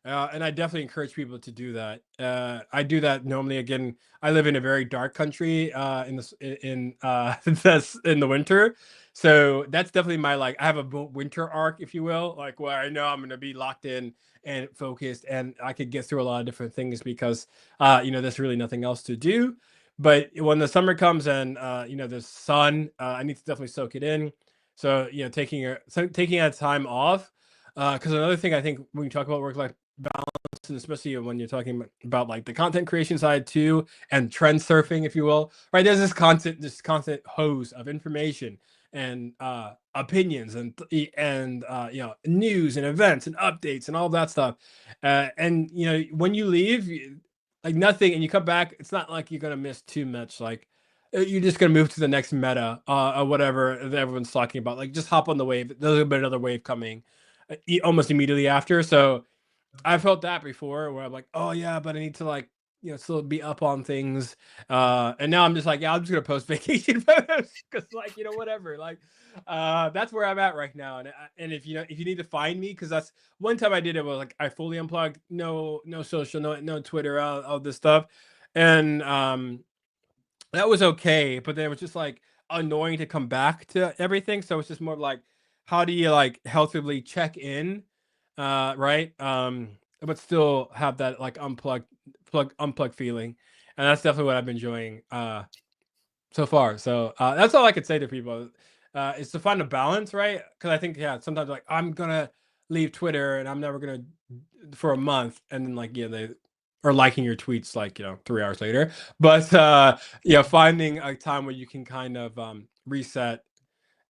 And I definitely encourage people to do that. I do that normally. Again, I live in a very dark country in this in that's in the winter, so that's definitely my like. I have a winter arc, if you will, like where I know I'm going to be locked in and focused, and I could get through a lot of different things because there's really nothing else to do. But when the summer comes and the sun, I need to definitely soak it in. So taking a time off. Because another thing I think when you talk about work-life balance, and especially when you're talking about like the content creation side too, and trend surfing, if you will, right? There's this constant hose of information and opinions and news and events and updates and all that stuff. And when you leave, like nothing, and you come back, it's not like you're gonna miss too much. Like you're just gonna move to the next meta or whatever that everyone's talking about. Like just hop on the wave. There's another wave coming almost immediately after. So I felt that before where I'm like, oh yeah, but I need to like, still be up on things. And now I'm just like, yeah, I'm just gonna post vacation photos because like, whatever. Like that's where I'm at right now. And if you need to find me, because that's one time I did it was like I fully unplugged, no social, no Twitter, all this stuff. And that was okay, but then it was just like annoying to come back to everything. So it's just more like, how do you like healthily check in, right? But still have that like unplug feeling, and that's definitely what I've been enjoying so far. So that's all I could say to people is to find a balance, right? Because I think sometimes like I'm gonna leave Twitter and I'm never gonna for a month, and then like they are liking your tweets like 3 hours later. But finding a time where you can kind of reset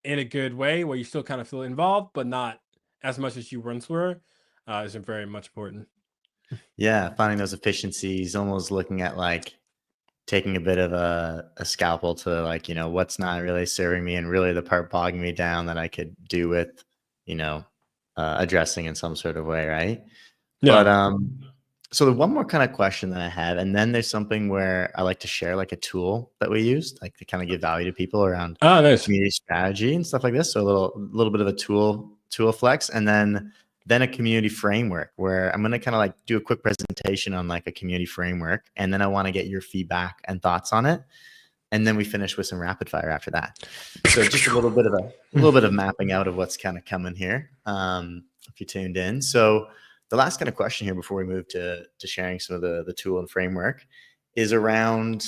in a good way, where you still kind of feel involved, but not as much as you once were, is very much important. Yeah, finding those efficiencies, almost looking at like taking a bit of a scalpel to like, what's not really serving me and really the part bogging me down that I could do with, addressing in some sort of way, right? Yeah. But so the one more kind of question that I have, and then there's something where I like to share like a tool that we used, like to kind of give value to people around Oh, nice. community strategy and stuff like this. So a little bit of a tool flex, and then a community framework where I'm going to kind of like do a quick presentation on like a community framework, and then I want to get your feedback and thoughts on it, and then we finish with some rapid fire after that. So just a little bit of mapping out of what's kind of coming here. If you tuned in, so the last kind of question here before we move to sharing some of the tool and framework is around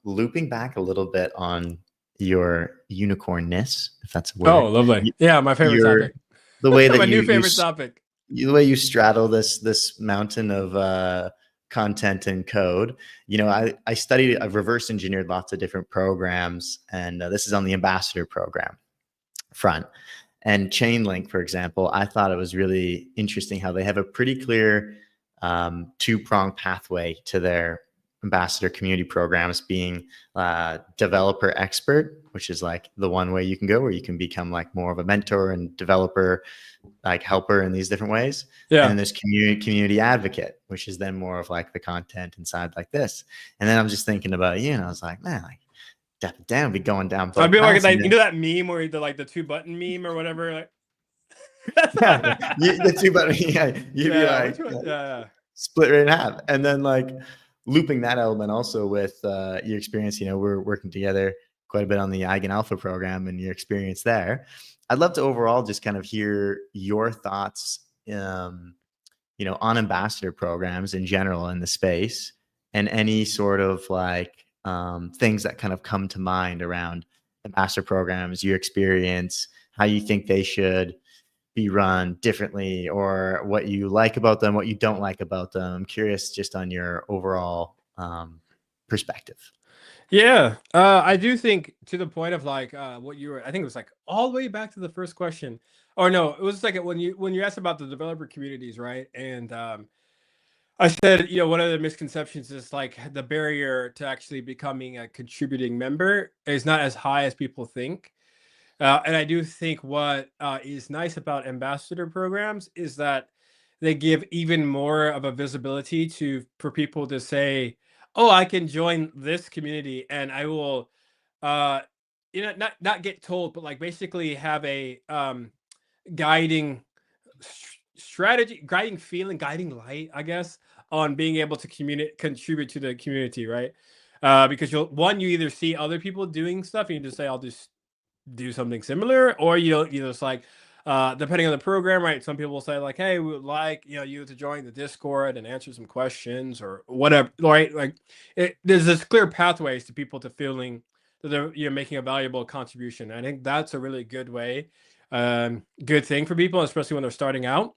looping back a little bit on your unicornness, if that's a word. Oh, lovely. Yeah, my favorite topic. The way that my new favorite topic. The way you straddle this mountain of content and code. I studied, I've reverse engineered lots of different programs, and this is on the ambassador program front. And Chainlink, for example, I thought it was really interesting how they have a pretty clear two-pronged pathway to their ambassador community programs, being developer expert, which is like the one way you can go, where you can become like more of a mentor and developer like helper in these different ways. Yeah. And then there's community advocate, which is then more of like the content inside like this. And then I'm just thinking about you, and I was like, man, like DappaDan be going down. I'd be like that meme where the like the 2-button meme or whatever. Like, yeah, the 2-button. Yeah, you'd be like, split right in half, and then like looping that element also with your experience. We're working together quite a bit on the Eigen Alpha program and your experience there. I'd love to overall just kind of hear your thoughts, on ambassador programs in general in the space, and any sort of like things that kind of come to mind around ambassador programs, your experience, how you think they should be run differently, or what you like about them, what you don't like about them. I'm curious just on your overall perspective. Yeah, I do think to the point of like what you were. I think it was like all the way back to the first question, or no, it was like when you asked about the developer communities, right? And I said, one of the misconceptions is like the barrier to actually becoming a contributing member is not as high as people think. And I do think what is nice about ambassador programs is that they give even more of a visibility to for people to say, "Oh, I can join this community, and I will, uh, not get told, but like basically have a guiding strategy, guiding feeling, guiding light, I guess, on being able to contribute to the community, right? Because you either see other people doing stuff and you just say, I'll just do something similar, or it's like depending on the program, right? Some people will say like, hey, we would like you to join the Discord and answer some questions or whatever, right? Like there's this clear pathways to people to feeling that they're making a valuable contribution. I think that's a really good way, good thing for people, especially when they're starting out,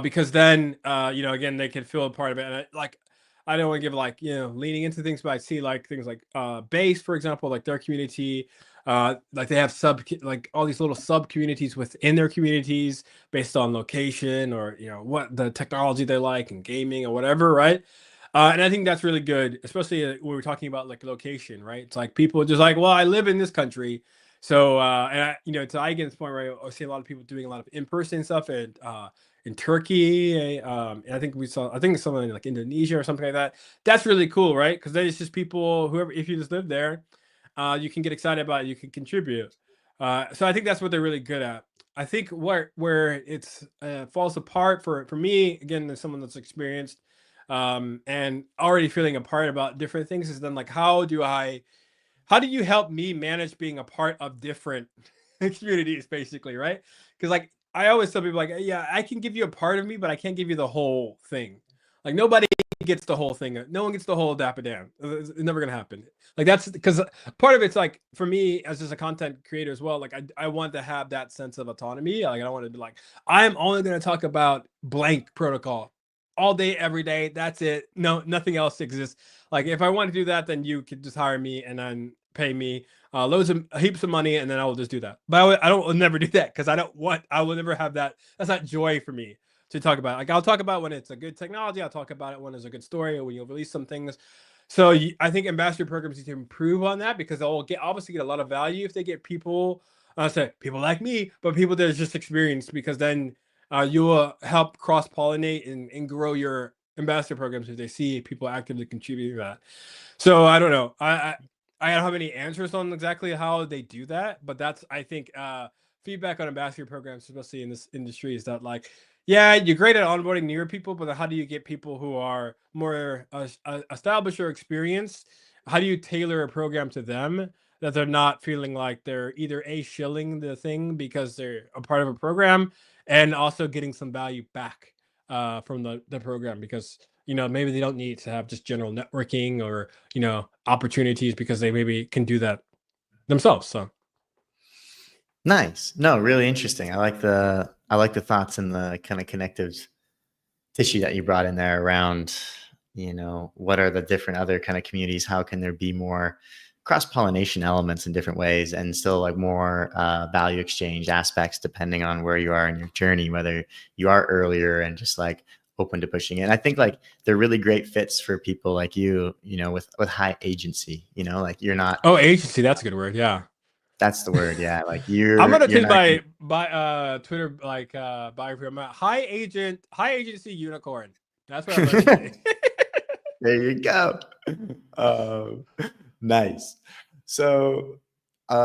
because then again they can feel a part of it. And I don't want to give like leaning into things, but I see like things like base, for example, like their community, like they have like all these little sub communities within their communities based on location or what the technology they like and gaming or whatever, right? And I think that's really good, especially when we're talking about like location, right? It's like people just like, well, I live in this country, so and to Eigen's point, right? I see a lot of people doing a lot of in-person stuff and in Turkey. And I think something in like Indonesia or something like that. That's really cool, right? Because then it's just people, whoever, if you just live there, you can get excited about it, you can contribute. So I think that's what they're really good at. I think where it's falls apart for me, again, as someone that's experienced and already feeling a part about different things, is then like how do you help me manage being a part of different communities, basically, right? Because like I always tell people like, yeah, I can give you a part of me, but I can't give you the whole thing. Like nobody gets the whole thing. No one gets the whole DappaDan. It's never gonna happen. Like that's because part of it's like for me as just a content creator as well. Like I want to have that sense of autonomy. Like I don't want to be like I'm only gonna talk about blank protocol all day every day. That's it. No, nothing else exists. Like if I want to do that, then you could just hire me and then pay me heaps of money, and then I will just do that. But I don't will never do that because I will never have that. That's not joy for me to talk about. Like I'll talk about when it's a good technology. I'll talk about it when there's a good story or when you'll release some things. So I think ambassador programs need to improve on that because they'll obviously get a lot of value if they get people, say people like me, but people that are just experienced, because then you will help cross pollinate and grow your ambassador programs if they see people actively contributing to that. So I don't know. I don't have any answers on exactly how they do that, but that's I think feedback on ambassador programs, especially in this industry, is that like, yeah, you're great at onboarding newer people, but how do you get people who are more established or experienced? How do you tailor a program to them that they're not feeling like they're either shilling the thing because they're a part of a program, and also getting some value back from the program because maybe they don't need to have just general networking or opportunities because they maybe can do that themselves. So Nice. No, really interesting. I like the thoughts and the kind of connective tissue that you brought in there around, what are the different other kind of communities? How can there be more cross-pollination elements in different ways and still like more value exchange aspects depending on where you are in your journey, whether you are earlier and just like open to pushing it. I think like they're really great fits for people like you, with high agency, like you're not, agency, that's a good word. Yeah, that's the word. Yeah. Like I'm you're gonna you're change not, my Twitter like biography. I'm a high agency unicorn. That's what I'm gonna say. there you go. Nice. So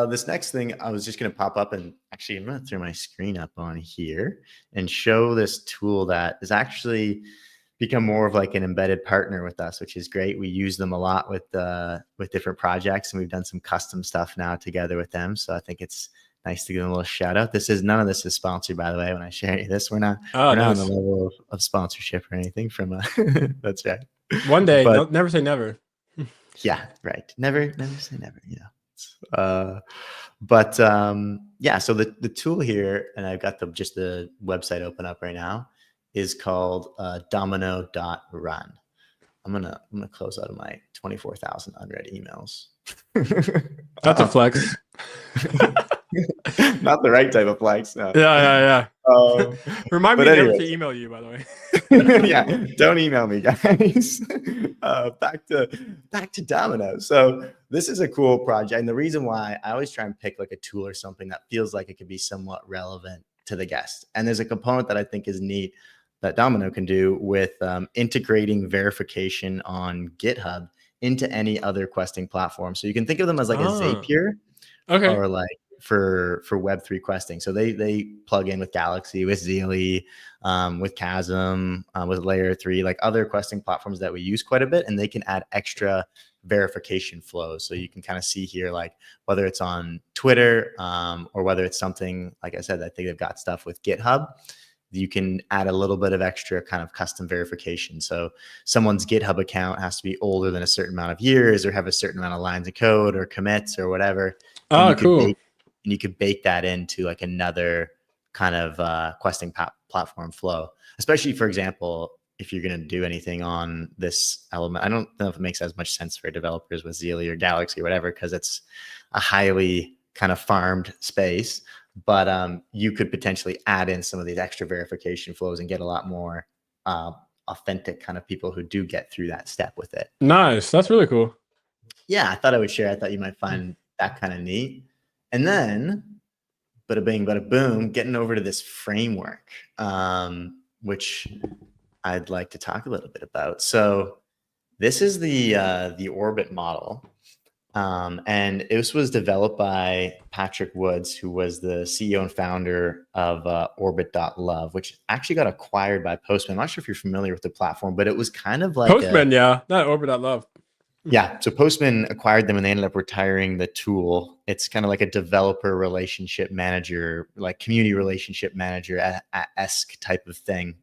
this next thing, I was just going to pop up, and actually I'm going to throw my screen up on here and show this tool that is actually become more of like an embedded partner with us, which is great. We use them a lot with different projects, and we've done some custom stuff now together with them. So I think it's nice to give them a little shout out. None of this is sponsored, by the way. When I share any of this, we're not on the level of sponsorship or anything from that's right. One day, never say never. Yeah, right. Never say never. Yeah. So the tool here, and I've got just the website open up right now, is called domino.run. I'm gonna close out of my 24,000 unread emails. That's a flex. Not the right type of flex. No. Yeah. Remind me never to email you, by the way. Yeah, don't email me, guys. Back to Domino. So this is a cool project, and the reason why I always try and pick like a tool or something that feels like it could be somewhat relevant to the guest. And there's a component that I think is neat that Domino can do with integrating verification on GitHub into any other questing platform. So you can think of them as like a Zapier, or like for Web3 questing. So they plug in with Galaxy, with Zeely, with Chasm, with Layer 3, like other questing platforms that we use quite a bit, and they can add extra verification flows. So you can kind of see here, like whether it's on Twitter or whether it's something, like I said, I think they've got stuff with GitHub. You can add a little bit of extra kind of custom verification. So someone's GitHub account has to be older than a certain amount of years, or have a certain amount of lines of code or commits or whatever. Cool. And you could bake that into like another kind of questing platform flow, especially, for example, if you're going to do anything on this element. I don't know if it makes as much sense for developers with Zeely or Galaxy or whatever, because it's a highly kind of farmed space. But you could potentially add in some of these extra verification flows and get a lot more authentic kind of people who do get through that step with it. Nice. That's really cool. Yeah, I thought I would share. I thought you might find that kind of neat. And then, bada bing, bada boom, getting over to this framework, which I'd like to talk a little bit about. So this is the Orbit model. And this was developed by Patrick Woods, who was the CEO and founder of Orbit.love, which actually got acquired by Postman. I'm not sure if you're familiar with the platform, but it was kind of like Postman, not Orbit.love. Yeah, so Postman acquired them and they ended up retiring the tool. It's kind of like a developer relationship manager, like community relationship manager-esque type of thing.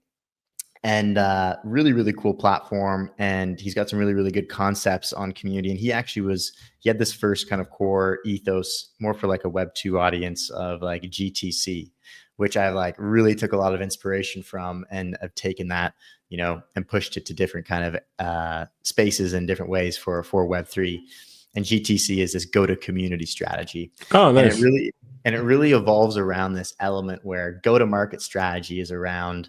And really, really cool platform. And he's got some really, really good concepts on community. And he had this first kind of core ethos more for like a Web2 audience of like GTC, which I like really took a lot of inspiration from, and have taken that, and pushed it to different kind of spaces and different ways for Web3. And GTC is this go-to-community strategy. Oh, nice. And it really evolves around this element where go-to-market strategy is around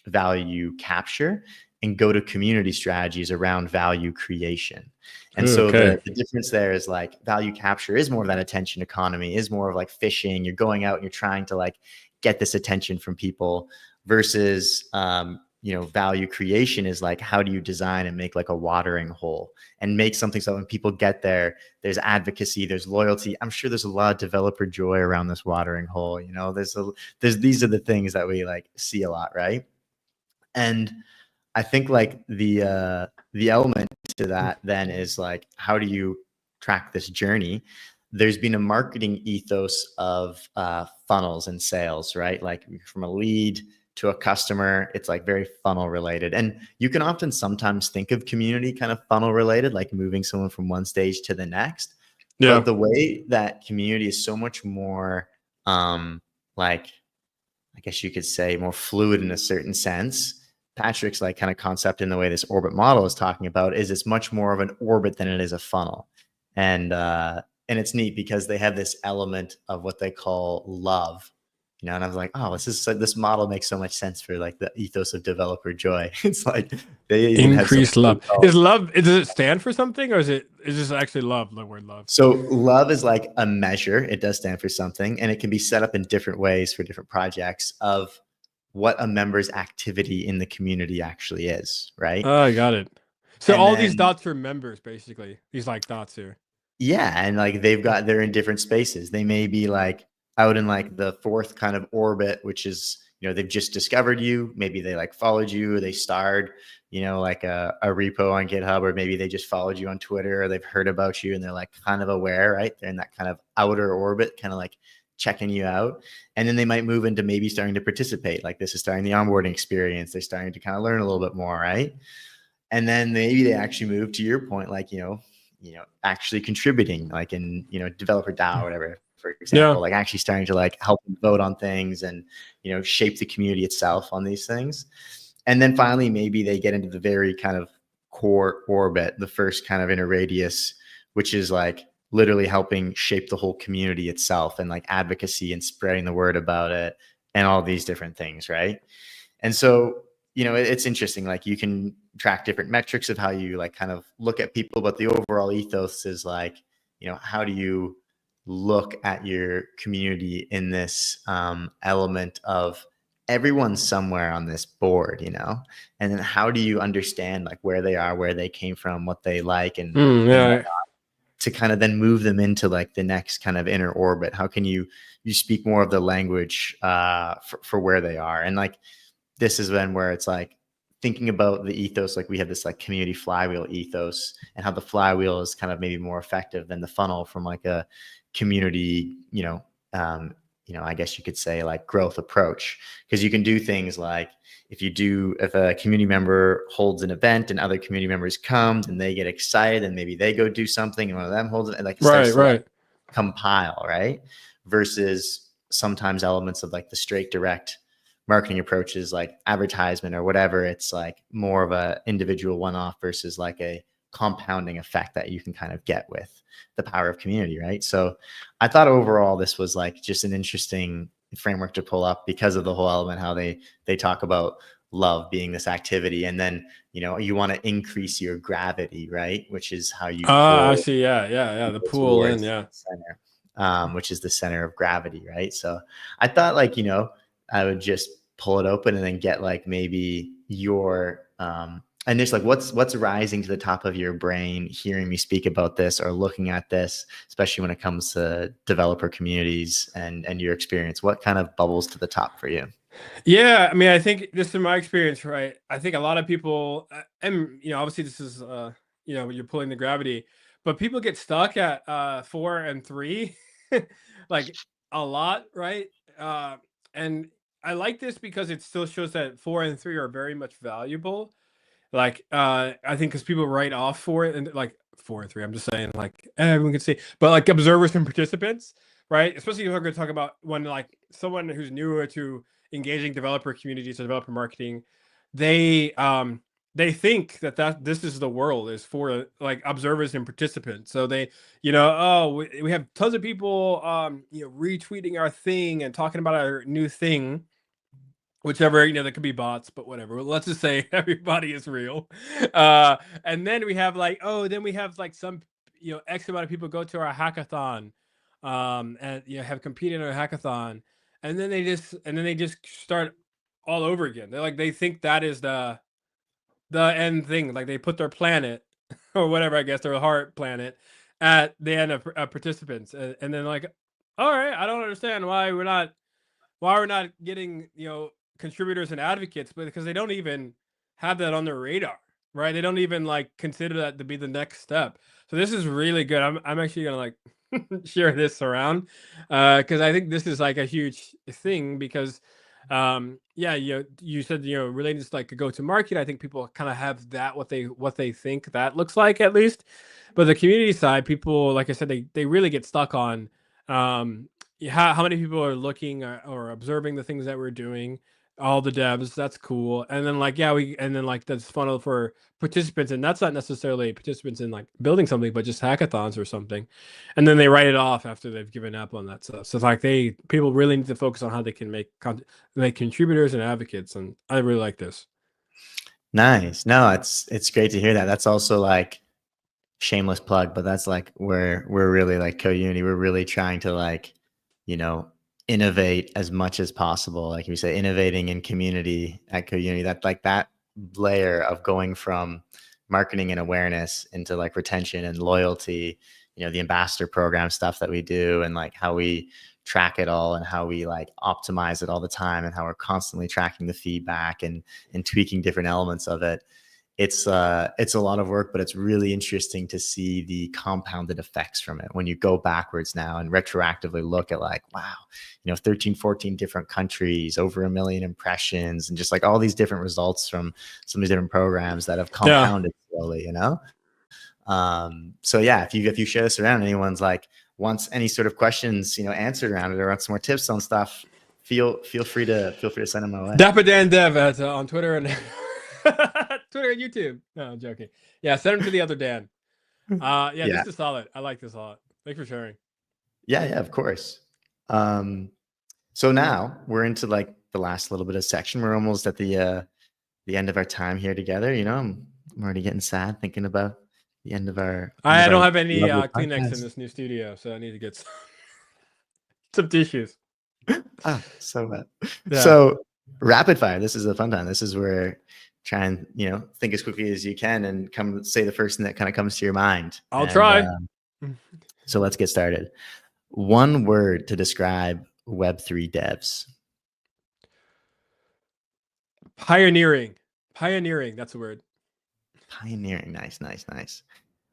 value capture, and go-to-community strategies around value creation. And so the difference there is like value capture is more of that attention economy, is more of like fishing. You're going out and you're trying to like get this attention from people, versus value creation is like, how do you design and make like a watering hole and make something so when people get there, there's advocacy, there's loyalty. I'm sure there's a lot of developer joy around this watering hole. These are the things that we like see a lot, right? And I think like the element to that then is like, how do you track this journey? There's been a marketing ethos of funnels and sales, right? Like from a lead to a customer, it's like very funnel related. And you can often sometimes think of community kind of funnel related, like moving someone from one stage to the next. Yeah. But the way that community is so much more like, I guess you could say, more fluid in a certain sense. Patrick's like kind of concept in the way this Orbit model is talking about is it's much more of an orbit than it is a funnel. And it's neat because they have this element of what they call love, and I was like, oh, this model makes so much sense for like the ethos of developer joy. It's like they increase love. Is love, does it stand for something, or is this actually love, the word love? So love is like a measure. It does stand for something, and it can be set up in different ways for different projects of what a member's activity in the community actually is, right? Oh, I got it. So all these dots are members, basically. These like dots here. Yeah, and like they're in different spaces. They may be like out in like the fourth kind of orbit, which is they've just discovered you. Maybe they like followed you, or they starred, like a repo on GitHub, or maybe they just followed you on Twitter, or they've heard about you and they're like kind of aware, right? They're in that kind of outer orbit, kind of like checking you out. And then they might move into maybe starting to participate. Like this is starting the onboarding experience. They're starting to kind of learn a little bit more, right? And then maybe they actually move to your point, like, actually contributing, like in, developer DAO or whatever, for example, like actually starting to like help them vote on things and, shape the community itself on these things. And then finally, maybe they get into the very kind of core orbit, the first kind of inner radius, which is like literally helping shape the whole community itself and like advocacy and spreading the word about it and all these different things, right? And so, it's interesting. Like you can track different metrics of how you like kind of look at people, but the overall ethos is like, how do you look at your community in this element of everyone's somewhere on this board, and then how do you understand like where they are, where they came from, what they like, and to kind of then move them into like the next kind of inner orbit? How can you speak more of the language for where they are? And like, this is then where it's like thinking about the ethos, like we have this like community flywheel ethos, and how the flywheel is kind of maybe more effective than the funnel from like a community, I guess you could say like growth approach. Because you can do things like if a community member holds an event and other community members come and they get excited and maybe they go do something and one of them holds it, and like it starts to like compile, right? Versus sometimes elements of like the straight direct marketing approaches like advertisement or whatever, it's like more of a individual one-off versus like a compounding effect that you can kind of get with the power of community, right? So I thought overall this was like just an interesting framework to pull up because of the whole element, how they talk about love being this activity, and then you want to increase your gravity, right? Which is how you I see. The pull in, center, which is the center of gravity, right? So I thought like I would just pull it open and then get like maybe your and there's like what's rising to the top of your brain hearing me speak about this or looking at this, especially when it comes to developer communities and your experience. What kind of bubbles to the top for you? Yeah, I mean, I think just in my experience, right? I think a lot of people, and obviously this is, you're pulling the gravity, but people get stuck at 4 and 3, like a lot, right? And I like this because it still shows that 4 and 3 are very much valuable. Like, I think because people write off for it, and like 4 and 3, I'm just saying, like everyone can see, but like observers and participants, right? Especially if we're going to talk about when like someone who's newer to engaging developer communities or developer marketing, they think that this is the world is for like observers and participants. So they, we have tons of people retweeting our thing and talking about our new thing, whichever, there could be bots, but whatever. Let's just say everybody is real. And then we have like, some, X amount of people go to our hackathon, and have competed in our hackathon, and then they just start all over again. They think that is the end thing. Like they put their planet or whatever, I guess their heart planet at the end of participants, and then like, all right, I don't understand why we're not getting contributors and advocates, but because they don't even have that on their radar, right? They don't even like consider that to be the next step. So this is really good. I'm actually gonna like share this around because I think this is like a huge thing because you said related to like a go-to market. I think people kind of have that what they think that looks like, at least. But the community side, people, like I said, they really get stuck on how many people are looking or observing the things that we're doing, all the devs. That's cool. And then like that's funnel for participants, and that's not necessarily participants in like building something, but just hackathons or something. And then they write it off after they've given up on that stuff. So like people really need to focus on how they can make contributors and advocates, and I really like this. Nice. No, it's great to hear that. That's also like shameless plug, but that's like where we're really like co-unity. We're really trying to like, innovate as much as possible. Like we say, innovating in community at co-unity, that like that layer of going from marketing and awareness into like retention and loyalty, the ambassador program stuff that we do, and like how we track it all and how we like optimize it all the time and how we're constantly tracking the feedback and tweaking different elements of it. It's a lot of work, but it's really interesting to see the compounded effects from it when you go backwards now and retroactively look at like, wow, 13, 14 different countries, over 1 million impressions, and just like all these different results from some of these different programs that have compounded slowly, So yeah, if you share this around, anyone's like wants any sort of questions, answered around it, or wants some more tips on stuff, feel free to send them my way. DappaDan Dev on Twitter and Twitter and YouTube. No, I'm joking. Yeah, send them to the other Dan. Yeah, this is solid. I like this a lot. Thanks for sharing. Yeah, of course. So now we're into like the last little bit of section. We're almost at the end of our time here together. I'm already getting sad thinking about the end of our. I don't have any Kleenex in this new studio, so I need to get some tissues. So bad. Yeah. So rapid fire. This is a fun time. This is where try and think as quickly as you can and come say the first thing that kind of comes to your mind. I'll try. So let's get started. One word to describe Web3 devs. Pioneering. That's a word. Pioneering. Nice.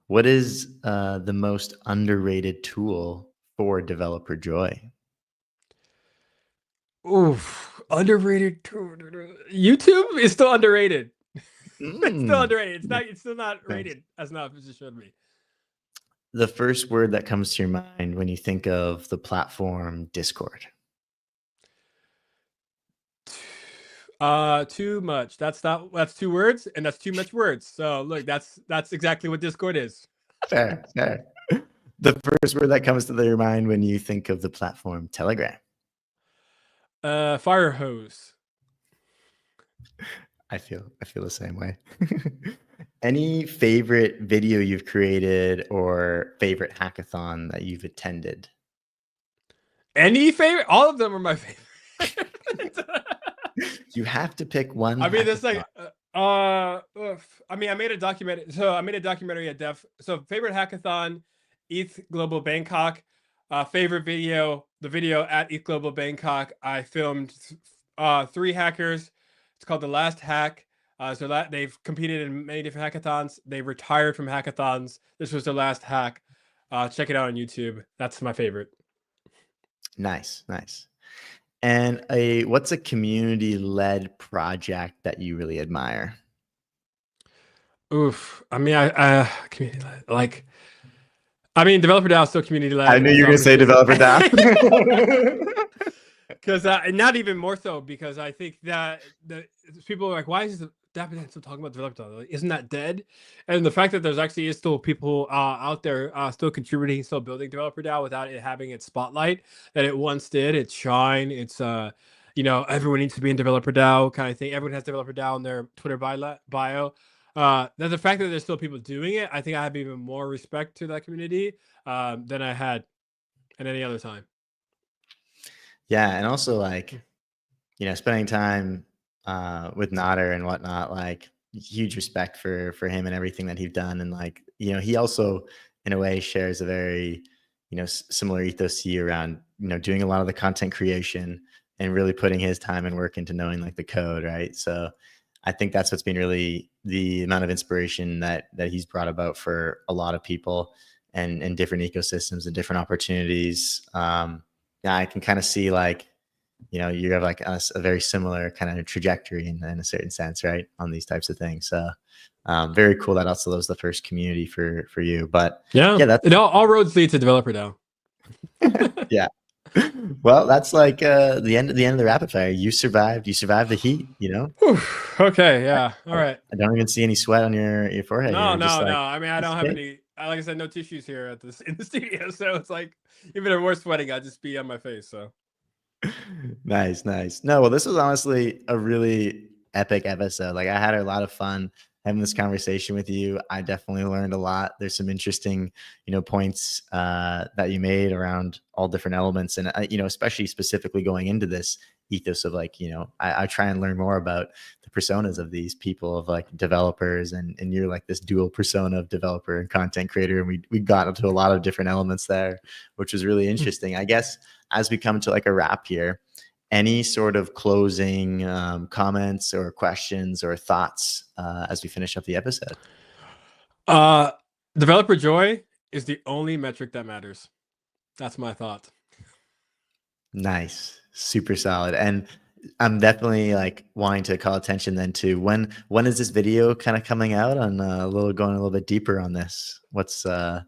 What is the most underrated tool for developer joy? Oof, underrated. YouTube is still underrated. It's still underrated. It's still not rated as enough as it should be. The first word that comes to your mind when you think of the platform Discord. Too much. That's 2 words, and that's too much words. So look, that's exactly what Discord is. Fair. The first word that comes to your mind when you think of the platform Telegram. Fire hose. I feel the same way. Any favorite video you've created or favorite hackathon that you've attended? Any favorite? All of them are my favorite. You have to pick one. I mean, there's like, I made a documentary at Def. So favorite hackathon, ETH Global Bangkok. Favorite video, the video at ETH Global Bangkok. I filmed 3 hackers. It's called The Last Hack. So that they've competed in many different hackathons. They retired from hackathons. This was their last hack. Check it out on YouTube. That's my favorite. Nice. And what's a community-led project that you really admire? Oof. I mean, community-led, like, Developer DAO is still community-led. I knew you were going to say Developer DAO. Because not even more so, because I think that people are like, why is DappaDan still talking about Developer DAO? Like, isn't that dead? And the fact that there's actually still people out there still contributing, still building Developer DAO without it having its spotlight that it once did, its shine, it's everyone needs to be in Developer DAO kind of thing. Everyone has Developer DAO in their Twitter bio. The fact that there's still people doing it, I think I have even more respect to that community than I had at any other time. Yeah, and also like, spending time with Nader and whatnot, like huge respect for him and everything that he's done. And like, he also in a way shares a very, similar ethos to you around, doing a lot of the content creation and really putting his time and work into knowing like the code, right? So I think that's what's been really the amount of inspiration that he's brought about for a lot of people and different ecosystems and different opportunities. Yeah, I can kind of see like, you have like a very similar kind of trajectory in a certain sense, right, on these types of things. So very cool that also was the first community for you. But yeah, that's all roads lead to Developer DAO. Yeah. Well, that's like the end of the rapid fire. You survived the heat, Okay, yeah. All right. I don't even see any sweat on your forehead. No. I mean, I don't have any, like I said, no tissues here in the studio. So it's like, even if we're sweating, I'd just be on my face. So nice. No, well, this was honestly a really epic episode. Like, I had a lot of fun having this conversation with you. I definitely learned a lot. There's some interesting, points that you made around all different elements, and especially specifically going into this ethos of like, I try and learn more about the personas of these people, of like developers, and you're like this dual persona of developer and content creator, and we got into a lot of different elements there, which was really interesting. I guess as we come to like a wrap here, any sort of closing comments or questions or thoughts as we finish up the episode? Developer joy is the only metric that matters. That's my thought. Nice. Super solid. And I'm definitely like wanting to call attention then to when is this video kind of coming out on going a little bit deeper on this? What's the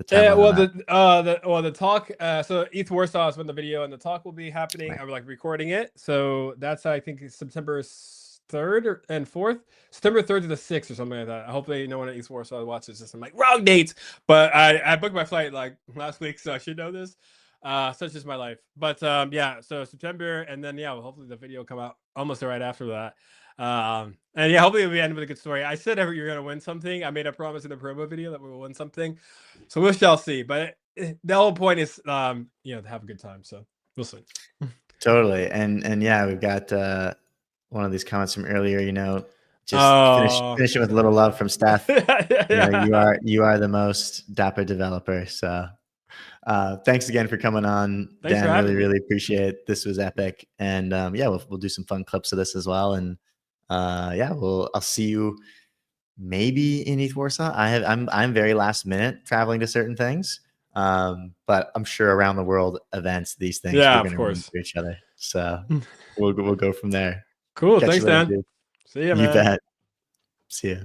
timeline Well, on that? the talk. So ETH Warsaw is when the video and the talk will be happening. Right. I'm like recording it, so that's I think September 3rd and 4th, September 3rd to the 6th or something like that. Hopefully, no one at ETH Warsaw watches this. I'm like wrong dates, but I booked my flight like last week, so I should know this. Such is my life. But yeah, so September, and then yeah, well, hopefully the video will come out almost right after that. And yeah, hopefully we end with a good story. I said you're gonna win something. I made a promise in the promo video that we will win something, so we shall see. But the whole point is, to have a good time. So we'll see. Totally. And yeah, we've got one of these comments from earlier. Just finishing with a little love from Steph. Yeah. You are the most Dapper developer. So thanks again for coming on, Thanks Dan. for Really appreciate it. This was epic. And yeah, we'll do some fun clips of this as well. And yeah, I'll see you maybe in ETH Warsaw. I'm very last minute traveling to certain things. But I'm sure around the world events, these things we're going to run into each other. So we'll go from there. Cool. Thanks, Dan. See you, man. You bet. See ya.